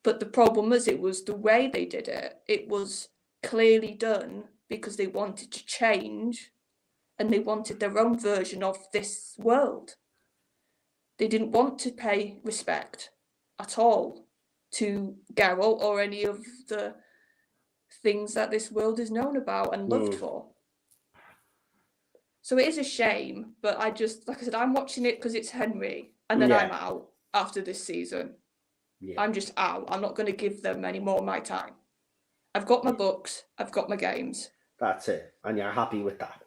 But the problem was, it was the way they did it. It was clearly done because they wanted to change and they wanted their own version of this world. They didn't want to pay respect at all to Geralt or any of the things that this world is known about and loved for. So it is a shame, but I just, like I said, I'm watching it because it's Henry, and then I'm out after this season. Yeah. I'm just out. I'm not going to give them any more of my time. I've got my books. I've got my games. That's it. And you're happy with that.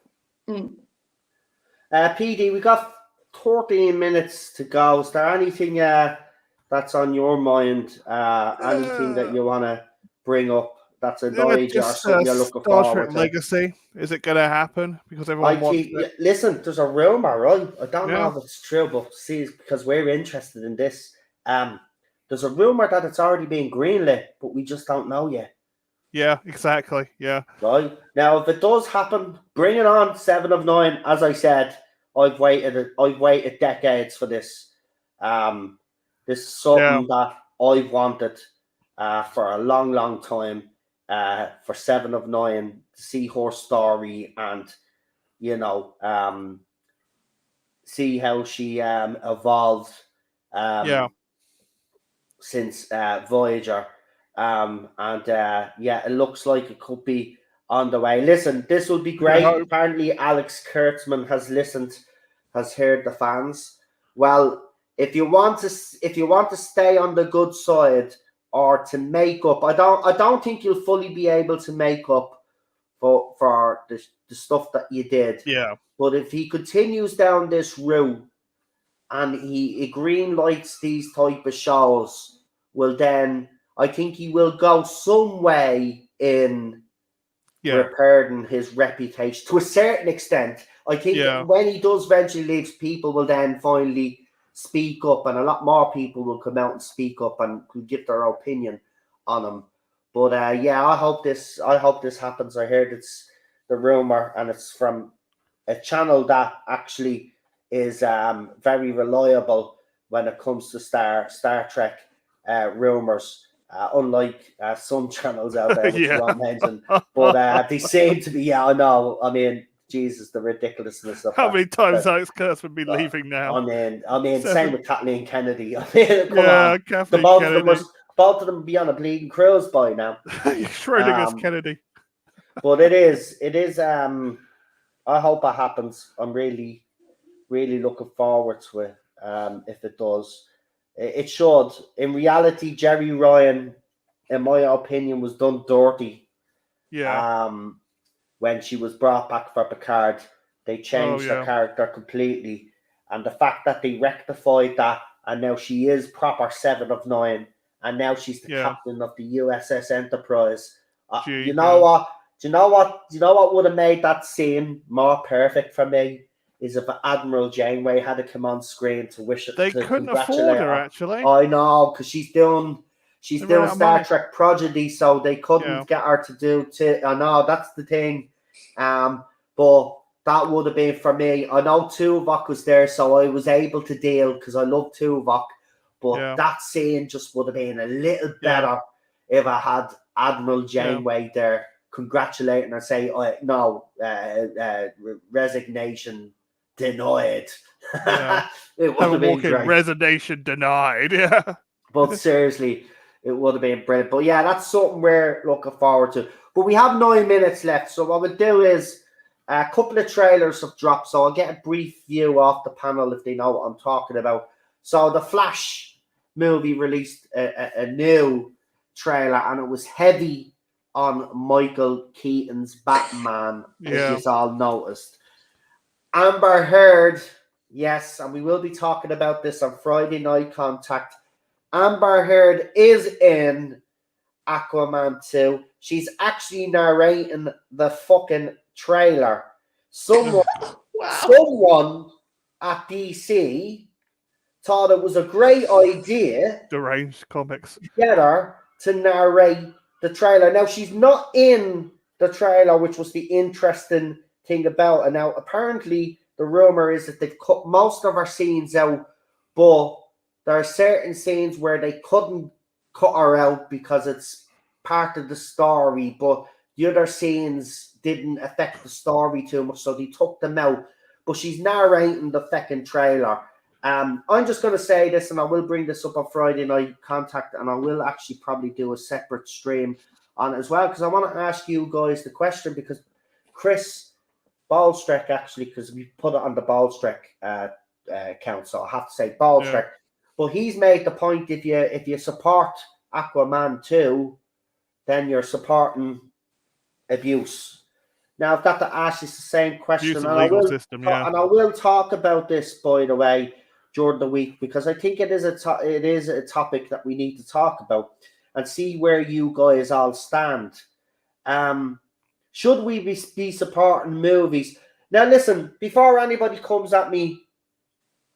PD, we got 13 minutes to go. Is there anything that's on your mind? Anything that you want to bring up that's annoyed you or something you're looking Star forward Trek to? Legacy. Is it going to happen? Because everyone wants it. Listen, there's a rumor, right? I don't know if it's true, but see, because we're interested in this. There's a rumor that it's already been greenlit, but we just don't know yet. Yeah, exactly. Yeah. Right. Now, if it does happen, bring it on. 7 of 9. As I said, I've waited decades for this. This is something that I've wanted for a long, long time. For 7 of 9 to see her story and, see how she evolved. Since Voyager. It looks like it could be on the way. Listen, this will be great. Apparently, Alex Kurtzman has heard the fans. Well, if you want to stay on the good side or to make up, I don't think you'll fully be able to make up for the stuff that you did. Yeah. But if he continues down this route and he green lights these type of shows, well then I think he will go some way in repairing his reputation to a certain extent. I think when he does eventually leave, people will then finally speak up, and a lot more people will come out and speak up and give their opinion on him. But I hope this happens. I heard it's the rumor, and it's from a channel that actually is very reliable when it comes to Star Trek rumors, unlike some channels out there which you won't mention. But they seem to be. I know. I mean, Jesus, the ridiculousness of how many times Alex Kurtz would be leaving now? I mean, same with Kathleen Kennedy. I mean, come on. Kathleen both of them be on a bleeding cruise by now. Schrodinger's Kennedy. But it is. I hope it happens. I'm really looking forward to it. If it does, it should. In reality, Jerry Ryan, in my opinion, was done dirty. Yeah. When she was brought back for Picard, they changed her character completely, and the fact that they rectified that, and now she is proper 7 of 9, and now she's the captain of the USS Enterprise. You know what? Do you know what would have made that scene more perfect for me? Is if Admiral Janeway had to come on screen to wish it. They couldn't afford her, actually. I know, because she's doing Star Trek Prodigy, so they couldn't get her to do. I know that's the thing, but that would have been for me. I know Tuvok was there, so I was able to deal because I love Tuvok. but Yeah. that scene just would have been a little Yeah. better if I had Admiral Janeway there congratulating her, say, no, resignation denied. Yeah. It would Have a have been walk in, great. resignation denied. Yeah. But seriously, it would have been brilliant. But yeah, that's something we're looking forward to. But we have 9 minutes left. So what we'll do is a couple of trailers have dropped. So I'll get a brief view off the panel if they know what I'm talking about. So the Flash movie released a new trailer, and it was heavy on Michael Keaton's Batman, Yeah. as you all noticed. Amber Heard, yes, and we will be talking about this on Friday Night Contact. Amber Heard is in Aquaman 2. She's actually narrating the fucking trailer. Someone at DC thought it was a great idea Deranged comics. to get her to narrate the trailer. Now, she's not in the trailer, which was the interesting thing about it. Now, apparently, the rumor is that they've cut most of her scenes out, but there are certain scenes where they couldn't cut her out because it's part of the story, but the other scenes didn't affect the story too much, so they took them out. But she's narrating the fucking trailer. I'm just going to say this, and I will bring this up on Friday Night Contact, and I will actually probably do a separate stream on it as well, because I want to ask you guys the question, because Chris Ballstreck, actually, because we put it on the Ballstreck account, so I have to say Ballstreck. Yeah. But he's made the point, if you support Aquaman 2, then you're supporting abuse. Now, I've got to ask you the same question, and I will talk about this, by the way, during the week, because I think it is a topic that we need to talk about and see where you guys all stand. Should we be supporting movies? Now, listen, before anybody comes at me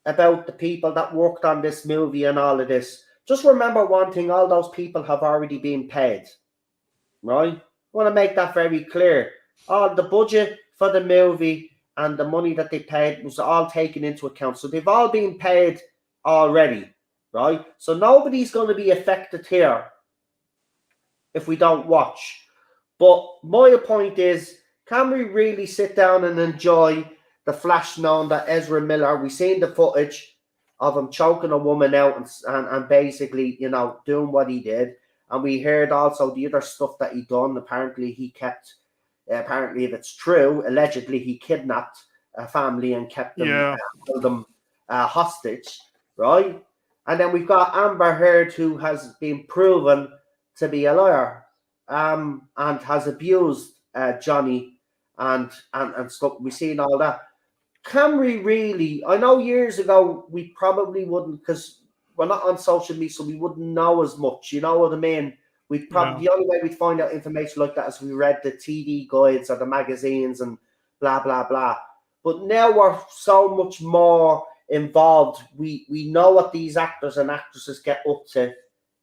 about the people that worked on this movie and all of this, just remember one thing: all those people have already been paid, right? I want to make that very clear. All the budget for the movie and the money that they paid was all taken into account. So they've all been paid already, right? So nobody's going to be affected here if we don't watch. But my point is, can we really sit down and enjoy the Flash, knowing that Ezra Miller, we've seen the footage of him choking a woman out and basically, doing what he did. And we heard also the other stuff that he done. Apparently, if it's true, allegedly he kidnapped a family and kept them, held them hostage, right? And then we've got Amber Heard, who has been proven to be a liar, and has abused Johnny and stuff. We've seen all that. Can we really? I know years ago we probably wouldn't, because we're not on social media, so we wouldn't know as much. You know what I mean? We'd probably the only way we'd find out information like that is we read the TV guides or the magazines and blah blah blah. But now we're so much more involved. We know what these actors and actresses get up to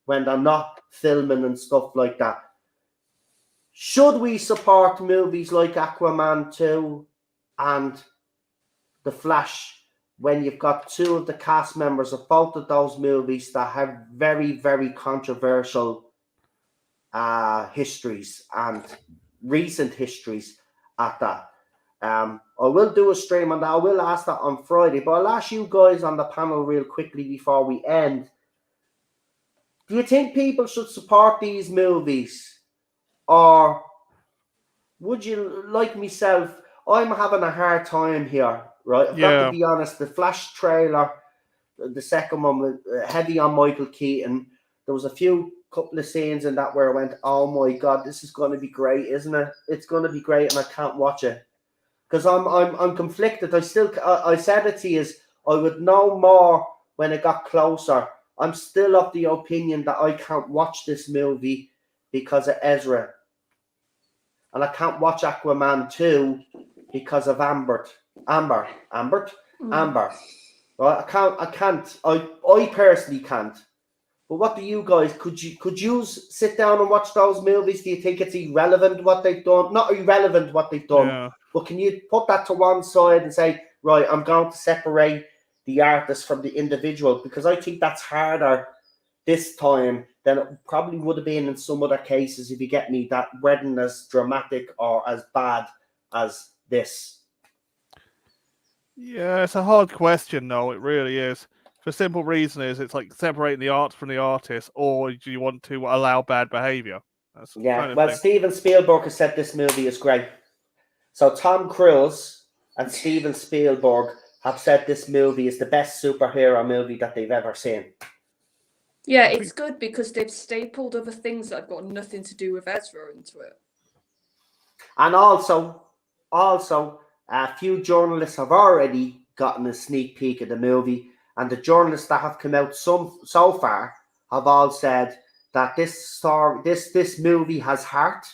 when they're not filming and stuff like that. Should we support movies like Aquaman 2 and The Flash when you've got two of the cast members of both of those movies that have very, very controversial histories and recent histories at that? I will do a stream on that. I will ask that on Friday, but I'll ask you guys on the panel real quickly before we end. Do you think people should support these movies, or would you, like myself, I'm having a hard time here, right? I've got to be honest. The Flash trailer, the second one, was heavy on Michael Keaton. There was a couple of scenes in that where I went, oh my God, this is going to be great, isn't it? It's going to be great, and I can't watch it because I'm conflicted. I said it to you, I would know more when it got closer. I'm still of the opinion that I can't watch this movie because of Ezra, and I can't watch Aquaman 2 because of Amber. Right? I can't. I personally can't. But what do you guys? Could you sit down and watch those movies? Do you think it's irrelevant what they've done? Not irrelevant what they've done, but can you put that to one side and say, right, I'm going to separate the artist from the individual, because I think that's harder this time than it probably would have been in some other cases, if you get me, that wedding as dramatic or as bad as this. Yeah, it's a hard question, though. It really is. For simple reason is it's like separating the art from the artist, or do you want to allow bad behavior? That's the Yeah, kind of well, thing. Steven Spielberg has said this movie is great. So Tom Cruise and Steven Spielberg have said this movie is the best superhero movie that they've ever seen. Yeah, it's good because they've stapled other things that have got nothing to do with Ezra into it. And also, a few journalists have already gotten a sneak peek of the movie, and the journalists that have come out so far have all said that this movie has heart.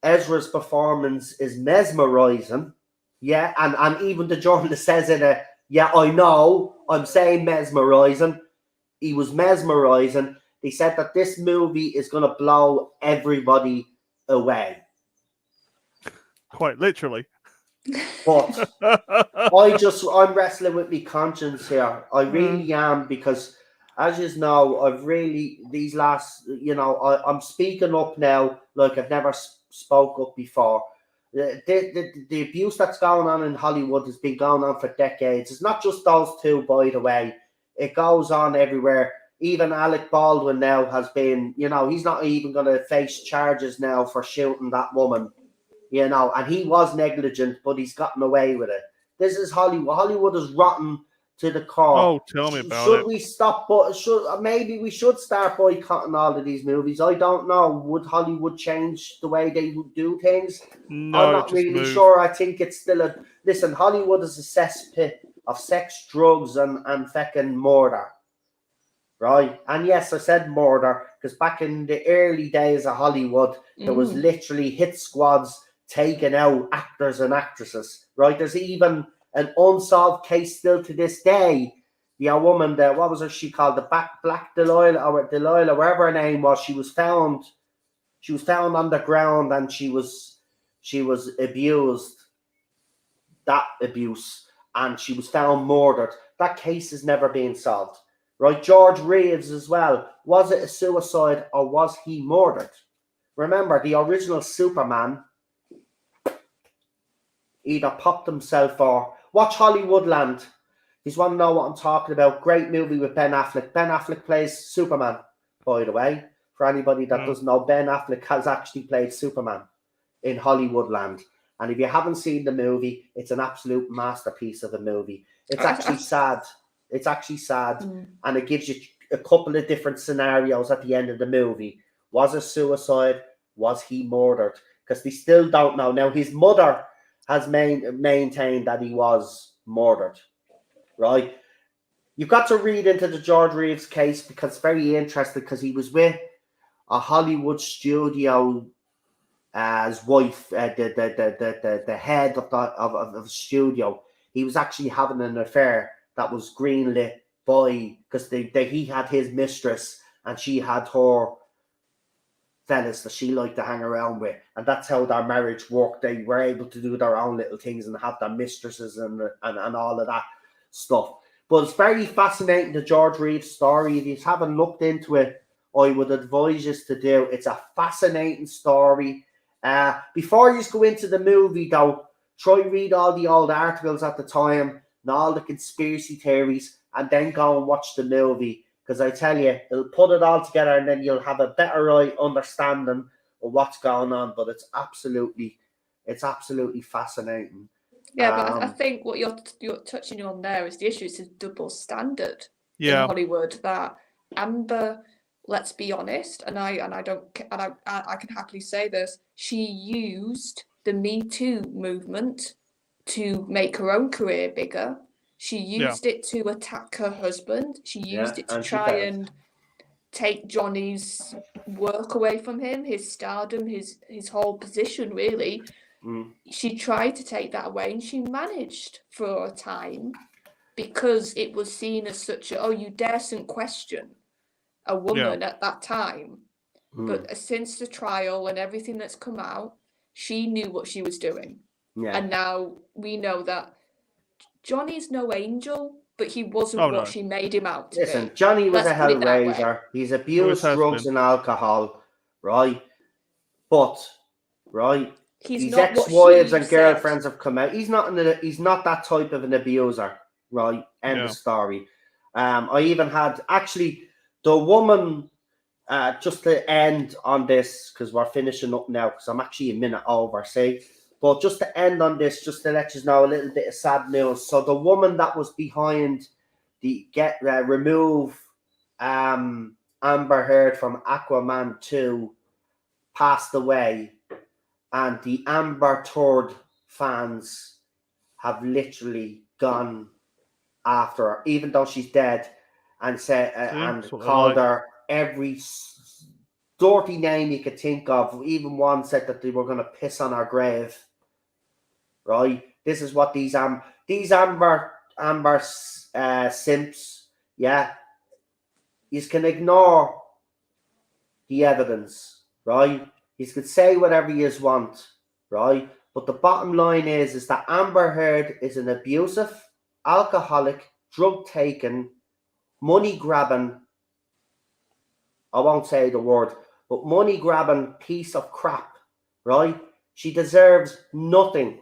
Ezra's performance is mesmerizing. Yeah, and even the journalist says in it, yeah, I know, I'm saying mesmerizing. He was mesmerizing. They said that this movie is going to blow everybody away. Quite literally. But I'm wrestling with my conscience here. I really am, because as you know, I've really, these last, I'm speaking up now like I've never spoke up before. The abuse that's going on in Hollywood has been going on for decades. It's not just those two, by the way. It goes on everywhere. Even Alec Baldwin now has been, he's not even going to face charges now for shooting that woman, and he was negligent, but he's gotten away with it. This is Hollywood. Hollywood is rotten to the core. Oh, tell me about should it. we stop? But maybe we should start boycotting all of these movies. I don't know. Would Hollywood change the way they would do things? No, I'm not just really move. sure. I think it's still listen. Hollywood is a cesspit of sex, drugs, and fucking murder. Right? And yes, I said murder because back in the early days of Hollywood, there was literally hit squads taking out actors and actresses. Right? There's even an unsolved case still to this day. The woman there, what was her? She called the Black Delilah, or Delilah, wherever her name was. She was found on the ground, and she was abused. That abuse, and she was found murdered. That case has never been solved. Right? George Reeves as well. Was it a suicide or was he murdered? Remember, the original Superman either popped himself or watch Hollywoodland. You want to know what I'm talking about? Great movie with Ben Affleck. Ben Affleck plays Superman, by the way. For anybody that doesn't know, Ben Affleck has actually played Superman in Hollywoodland. And if you haven't seen the movie, it's an absolute masterpiece of a movie. It's actually sad. It's actually sad. And it gives you a couple of different scenarios at the end of the movie. Was it suicide? Was he murdered? Because they still don't know. Now, his mother has maintained that he was murdered. Right? You've got to read into the George Reeves case because it's very interesting, because he was with a Hollywood studio as wife, the head of the studio. He was actually having an affair that was greenlit because he had his mistress and she had her fellas that she liked to hang around with, and that's how their marriage worked. They were able to do their own little things and have their mistresses and all of that stuff. But it's very fascinating, the George Reeves story. If you haven't looked into it, I would advise you to do. It's a fascinating story. Before you go into the movie, though, try read all the old articles at the time and all the conspiracy theories, and then go and watch the movie. Because I tell you, it'll put it all together, and then you'll have a better understanding of what's going on. But it's absolutely fascinating. Yeah, but I think what you're touching on there is the issue. It's a double standard in Hollywood. That Amber, let's be honest, and I can happily say this. She used the Me Too movement to make her own career bigger. She used it to attack her husband. She used it to try and take Johnny's work away from him, his stardom, his whole position, really. She tried to take that away, and she managed for a time because it was seen as such a, you daresn't question a woman at that time. But since the trial and everything that's come out, she knew what she was doing. And now we know that Johnny's no angel. but he wasn't Oh, what no. she made him out to Listen, be. Johnny was Let's a put it that way. hellraiser. He's abused has drugs been. and alcohol, right? But, right, He's his not what ex-wives she and said. girlfriends have come out. He's not that type of an abuser, right? End Yeah. of story. I even had actually the woman. Just to end on this, because we're finishing up now, because I'm actually a minute over, see. But just to end on this, just to let you know a little bit of sad news. So the woman that was behind the remove Amber Heard from Aquaman 2 passed away, and the Amber Heard fans have literally gone after her, even though she's dead, and said and that's what they called like. her every dirty name you could think of. Even one said that they were going to piss on her grave. Right? This is what these Amber simps, yeah, you can ignore the evidence, right? You can say whatever you want, right? But the bottom line is that Amber Heard is an abusive, alcoholic, drug-taking, money-grabbing, I won't say the word, but money-grabbing piece of crap, right? She deserves nothing.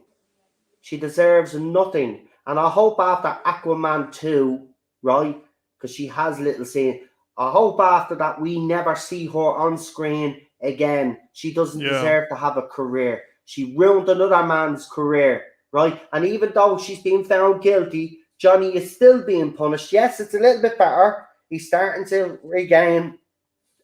She deserves nothing. And I hope after Aquaman 2, right, because she has little scene, I hope after that we never see her on screen again. She doesn't deserve to have a career. She ruined another man's career, right? And even though she's been found guilty, Johnny is still being punished. Yes, it's a little bit better. He's starting to regain,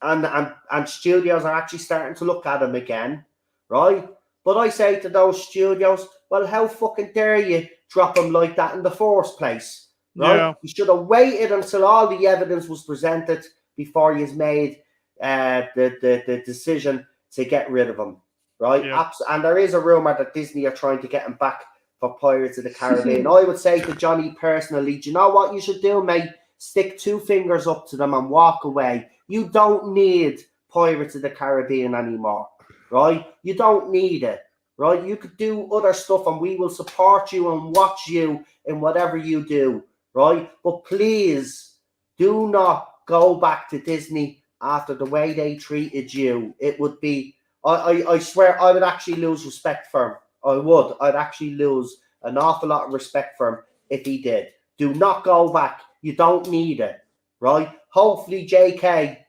and studios are actually starting to look at him again, right? But I say to those studios, well, how fucking dare you drop him like that in the first place, right? Yeah. You should have waited until all the evidence was presented before you've made the decision to get rid of him, right? Yeah. And there is a rumor that Disney are trying to get him back for Pirates of the Caribbean. I would say to Johnny personally, do you know what you should do, mate? Stick two fingers up to them and walk away. You don't need Pirates of the Caribbean anymore, right? You don't need it, right? You could do other stuff and we will support you and watch you in whatever you do, right? But please do not go back to Disney after the way they treated you. It would be, I swear, I would actually lose respect for him. I would. I'd actually lose an awful lot of respect for him if he did. Do not go back. You don't need it, right? Hopefully JK,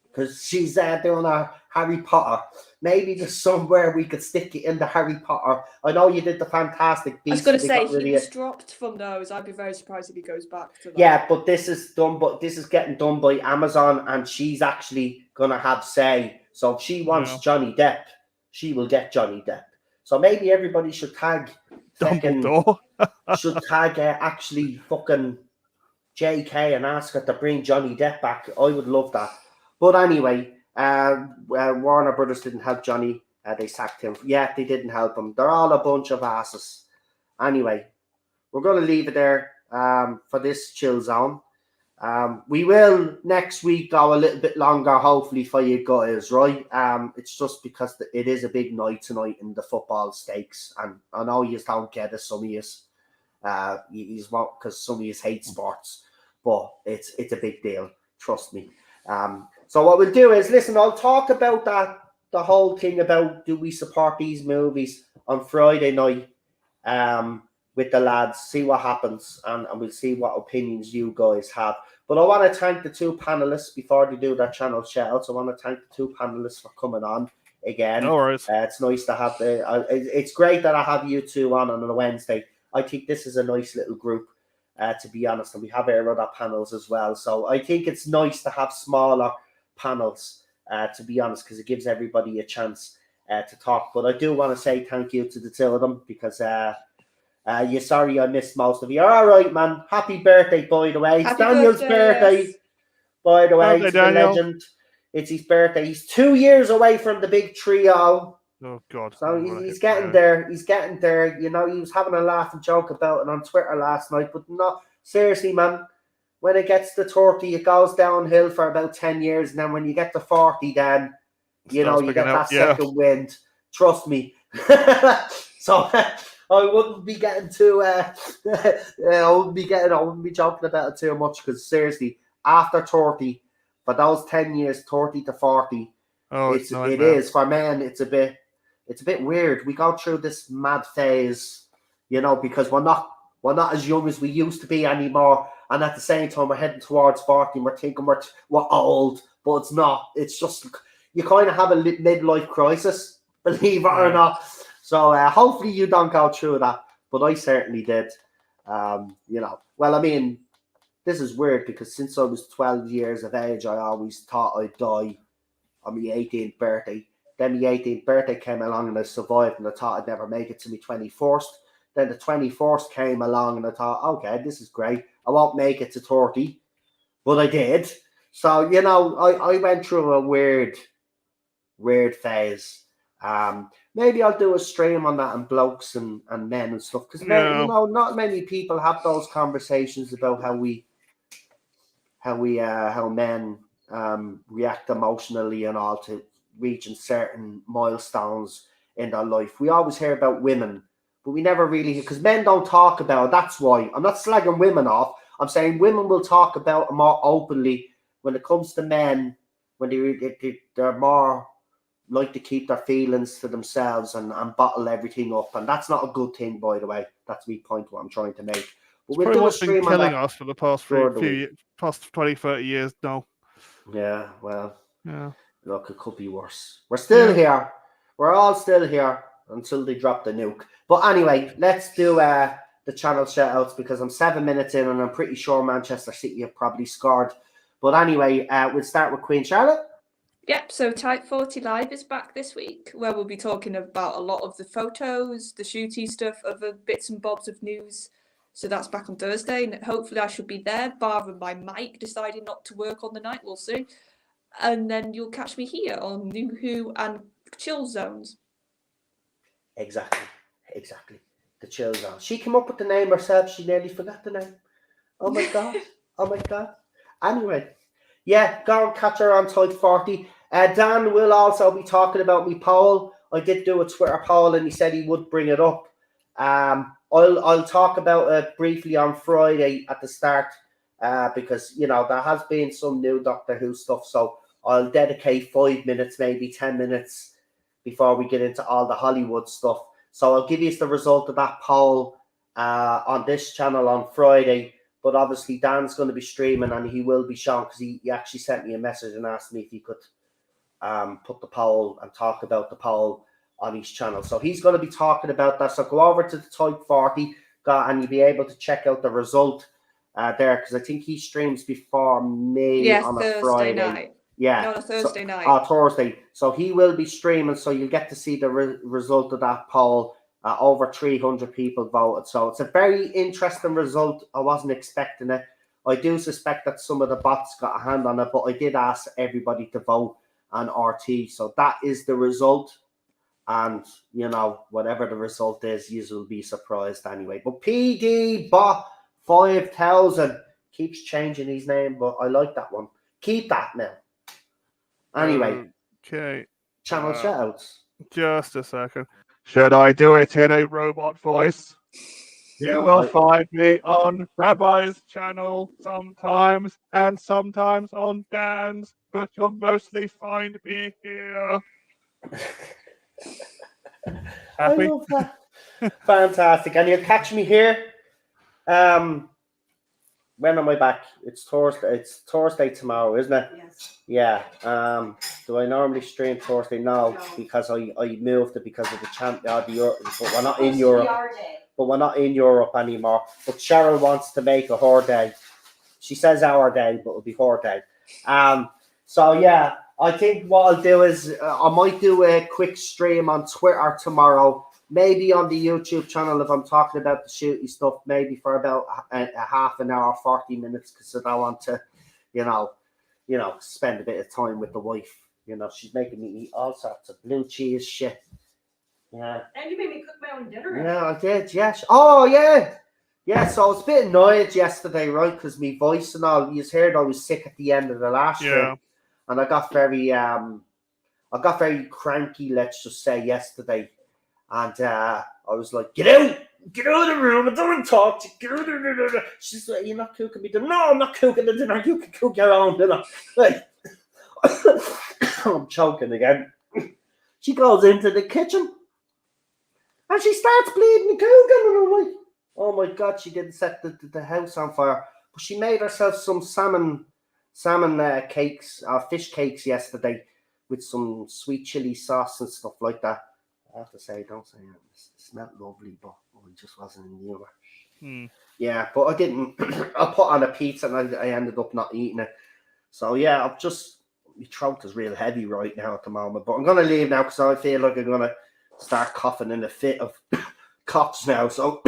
because she's doing a Harry Potter. Maybe there's somewhere we could stick it in the Harry Potter. I know you did the Fantastic Beasts. I was going to say, he was dropped from those. I'd be very surprised if he goes back to that. Yeah, but this is getting done by Amazon, and she's actually going to have say. So if she wants Johnny Depp, she will get Johnny Depp. So maybe everybody should tag Dumbledore. actually fucking JK and ask her to bring Johnny Depp back. I would love that. But anyway, Warner Brothers didn't help Johnny. They sacked him. Yeah, they didn't help him. They're all a bunch of asses. Anyway, we're going to leave it there for this chill zone. We will next week go a little bit longer, hopefully, for you guys, right? It's just because it is a big night tonight in the football stakes, and I know you don't get it, some of you, because some of you hate sports, but it's a big deal, trust me. So what we'll do is, listen, I'll talk about the whole thing about do we support these movies on Friday night with the lads, see what happens, and we'll see what opinions you guys have. But I want to thank the two panelists before they do their channel shout-outs. I want to thank the two panelists for coming on again. No worries. It's nice to have it's great that I have you two on a Wednesday. I think this is a nice little group, to be honest, and we have our other panels as well. So I think it's nice to have smaller panels, to be honest, because it gives everybody a chance to talk. But I do want to say thank you to the two of them, because you're sorry I missed most of you. All right, man. Happy birthday, by the way. It's Daniel's birthday, yes. By the way. It's the legend. It's his birthday. He's 2 years away from the big trio. Oh, God. So he's getting there. He's getting there. You know, he was having a laugh and joke about it on Twitter last night. But not seriously, man. When it gets to 30, it goes downhill for about 10 years. And then when you get to 40, then, you know, you get that second wind. Trust me. So... I wouldn't be getting too. I wouldn't be joking about it too much because seriously, after 30, for those 10 years, 30 to 40, Oh, it nightmare. is for men. It's a bit weird. We go through this mad phase, because we're not as young as we used to be anymore, and at the same time we're heading towards 40. And we're thinking we're old, but it's not. It's just you kind of have a midlife crisis, believe it or not. So hopefully you don't go through that, but I certainly did. Well, I mean, this is weird because since I was 12 years of age, I always thought I'd die on my 18th birthday. Then my 18th birthday came along and I survived, and I thought I'd never make it to my 21st. Then the 21st came along and I thought, okay, this is great. I won't make it to 30, but I did. So, I went through a weird phase. Maybe I'll do a stream on that and blokes and men and stuff because not many people have those conversations about how men react emotionally and all to reaching certain milestones in their life. We always hear about women, but we never really, because men don't talk about it. That's why I'm not slagging women off. I'm saying women will talk about it more openly. When it comes to men, when they're more like to keep their feelings to themselves and bottle everything up, and that's not a good thing, by the way. That's the point what I'm trying to make. But we'll Pretty do a much been stream on killing that. us for the past past 20, 30 years now. Yeah, well, Yeah. look, it could be worse. We're still here. We're all still here until they drop the nuke. But anyway, let's do the channel shout-outs because I'm 7 minutes in and I'm pretty sure Manchester City have probably scored. But anyway, we'll start with Queen Charlotte. Yep, so Type 40 Live is back this week, where we'll be talking about a lot of the photos, the shooty stuff, other bits and bobs of news. So that's back on Thursday, and hopefully I should be there, barring my mic deciding not to work on the night, we'll see. And then you'll catch me here on New Who and Chill Zones. Exactly. The Chill Zone. She came up with the name herself, she nearly forgot the name. Oh my God. Anyway, yeah, go and catch her on Type 40. Dan will also be talking about me poll. I did do a Twitter poll and he said he would bring it up. I'll talk about it briefly on Friday at the start because, there has been some new Doctor Who stuff. So I'll dedicate 5 minutes, maybe 10 minutes before we get into all the Hollywood stuff. So I'll give you the result of that poll on this channel on Friday. But obviously, Dan's going to be streaming and he will be shown because he actually sent me a message and asked me if he could put the poll and talk about the poll on his channel. So he's going to be talking about that. So go over to the Type 40 and you'll be able to check out the result there because I think he streams before me on a Friday night. Yeah. Not a Thursday night. Thursday. So he will be streaming. So you'll get to see the result of that poll. Over 300 people voted. So it's a very interesting result. I wasn't expecting it. I do suspect that some of the bots got a hand on it, but I did ask everybody to vote on RT. So that is the result. And, whatever the result is, you will be surprised anyway. But PD Bot 5000 keeps changing his name, but I like that one. Keep that now. Anyway. Okay. Channel shoutouts. Just a second. Should I do it in a robot voice? You will find me on Rabbi's channel sometimes, and sometimes on Dan's, but you'll mostly find me here. Happy? I love that. Fantastic. And you'll catch me here. When am I back? It's Thursday. It's Thursday tomorrow, isn't it? Yes. Yeah. Do I normally stream Thursday? No, because I moved it because of the but we're not in Europe. But we're not in Europe anymore. But Cheryl wants to make a her day. She says our day, but it'll be her day. So yeah, I think what I'll do is I might do a quick stream on Twitter tomorrow. Maybe on the YouTube channel if I'm talking about the shooty stuff, maybe for about a half an hour, 40 minutes, because I don't want to, spend a bit of time with the wife. She's making me eat all sorts of blue cheese shit. Yeah. And you made me cook my own dinner. Yeah, I did, yes. Oh, yeah. Yeah, so I was a bit annoyed yesterday, right, because my voice and all, you heard I was sick at the end of the last year. And I got very cranky, let's just say, yesterday. And I was like, get out of the room, I don't want to talk to you, get out of the. She's like, you're not cooking me dinner. No, I'm not cooking the dinner, you can cook your own dinner. Like, I'm choking again. She goes into the kitchen and she starts bleeding and cooking, and I'm like, oh my God, she didn't set the house on fire. But she made herself some salmon cakes, fish cakes yesterday with some sweet chili sauce and stuff like that. I have to say, don't say it. It smelled lovely, but I just wasn't in the humor. Yeah, but I didn't. I put on a pizza and I ended up not eating it. So yeah, I'm just, my throat is real heavy right now at the moment. But I'm gonna leave now because I feel like I'm gonna start coughing in a fit of coughs now. So,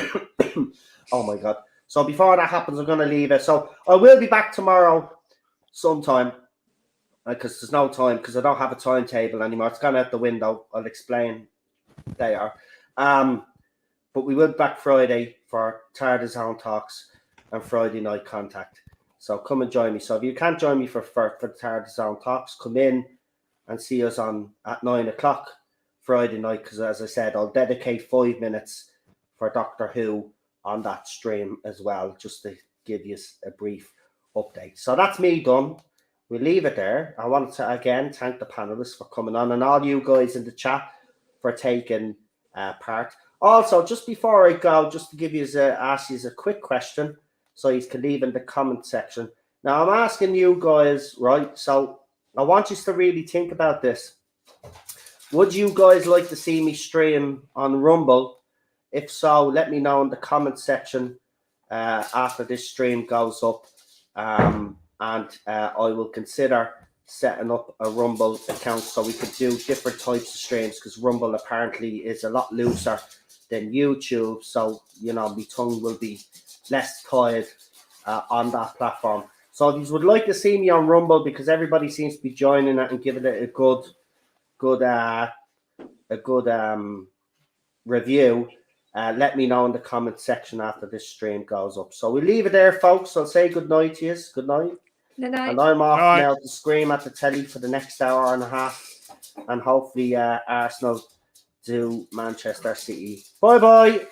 oh my God. So before that happens, I'm gonna leave it. So I will be back tomorrow sometime. Because there's no time, because I don't have a timetable anymore. It's gone out the window. I'll explain later. But we will be back Friday for Tarda Zone Talks and Friday Night Contact. So come and join me. So if you can't join me for Tarda Zone Talks, come in and see us at 9 o'clock Friday night. Because as I said, I'll dedicate 5 minutes for Doctor Who on that stream as well, just to give you a brief update. So that's me done. We'll leave it there. I want to again thank the panelists for coming on and all you guys in the chat for taking part. Also, just before I go, just to give you ask you a quick question, so you can leave in the comment section. Now, I'm asking you guys, right? So I want you to really think about this. Would you guys like to see me stream on Rumble? If so, let me know in the comment section after this stream goes up. And I will consider setting up a Rumble account so we could do different types of streams, because Rumble apparently is a lot looser than YouTube. So, you know, my tongue will be less tied on that platform. So if you would like to see me on Rumble, because everybody seems to be joining it and giving it a good review, let me know in the comment section after this stream goes up. So we'll leave it there, folks. I'll say good night to you. Good night. Good night. And I'm off Night. now to scream at the telly for the next hour and a half. And hopefully Arsenal do Manchester City. Bye-bye.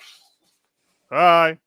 Bye.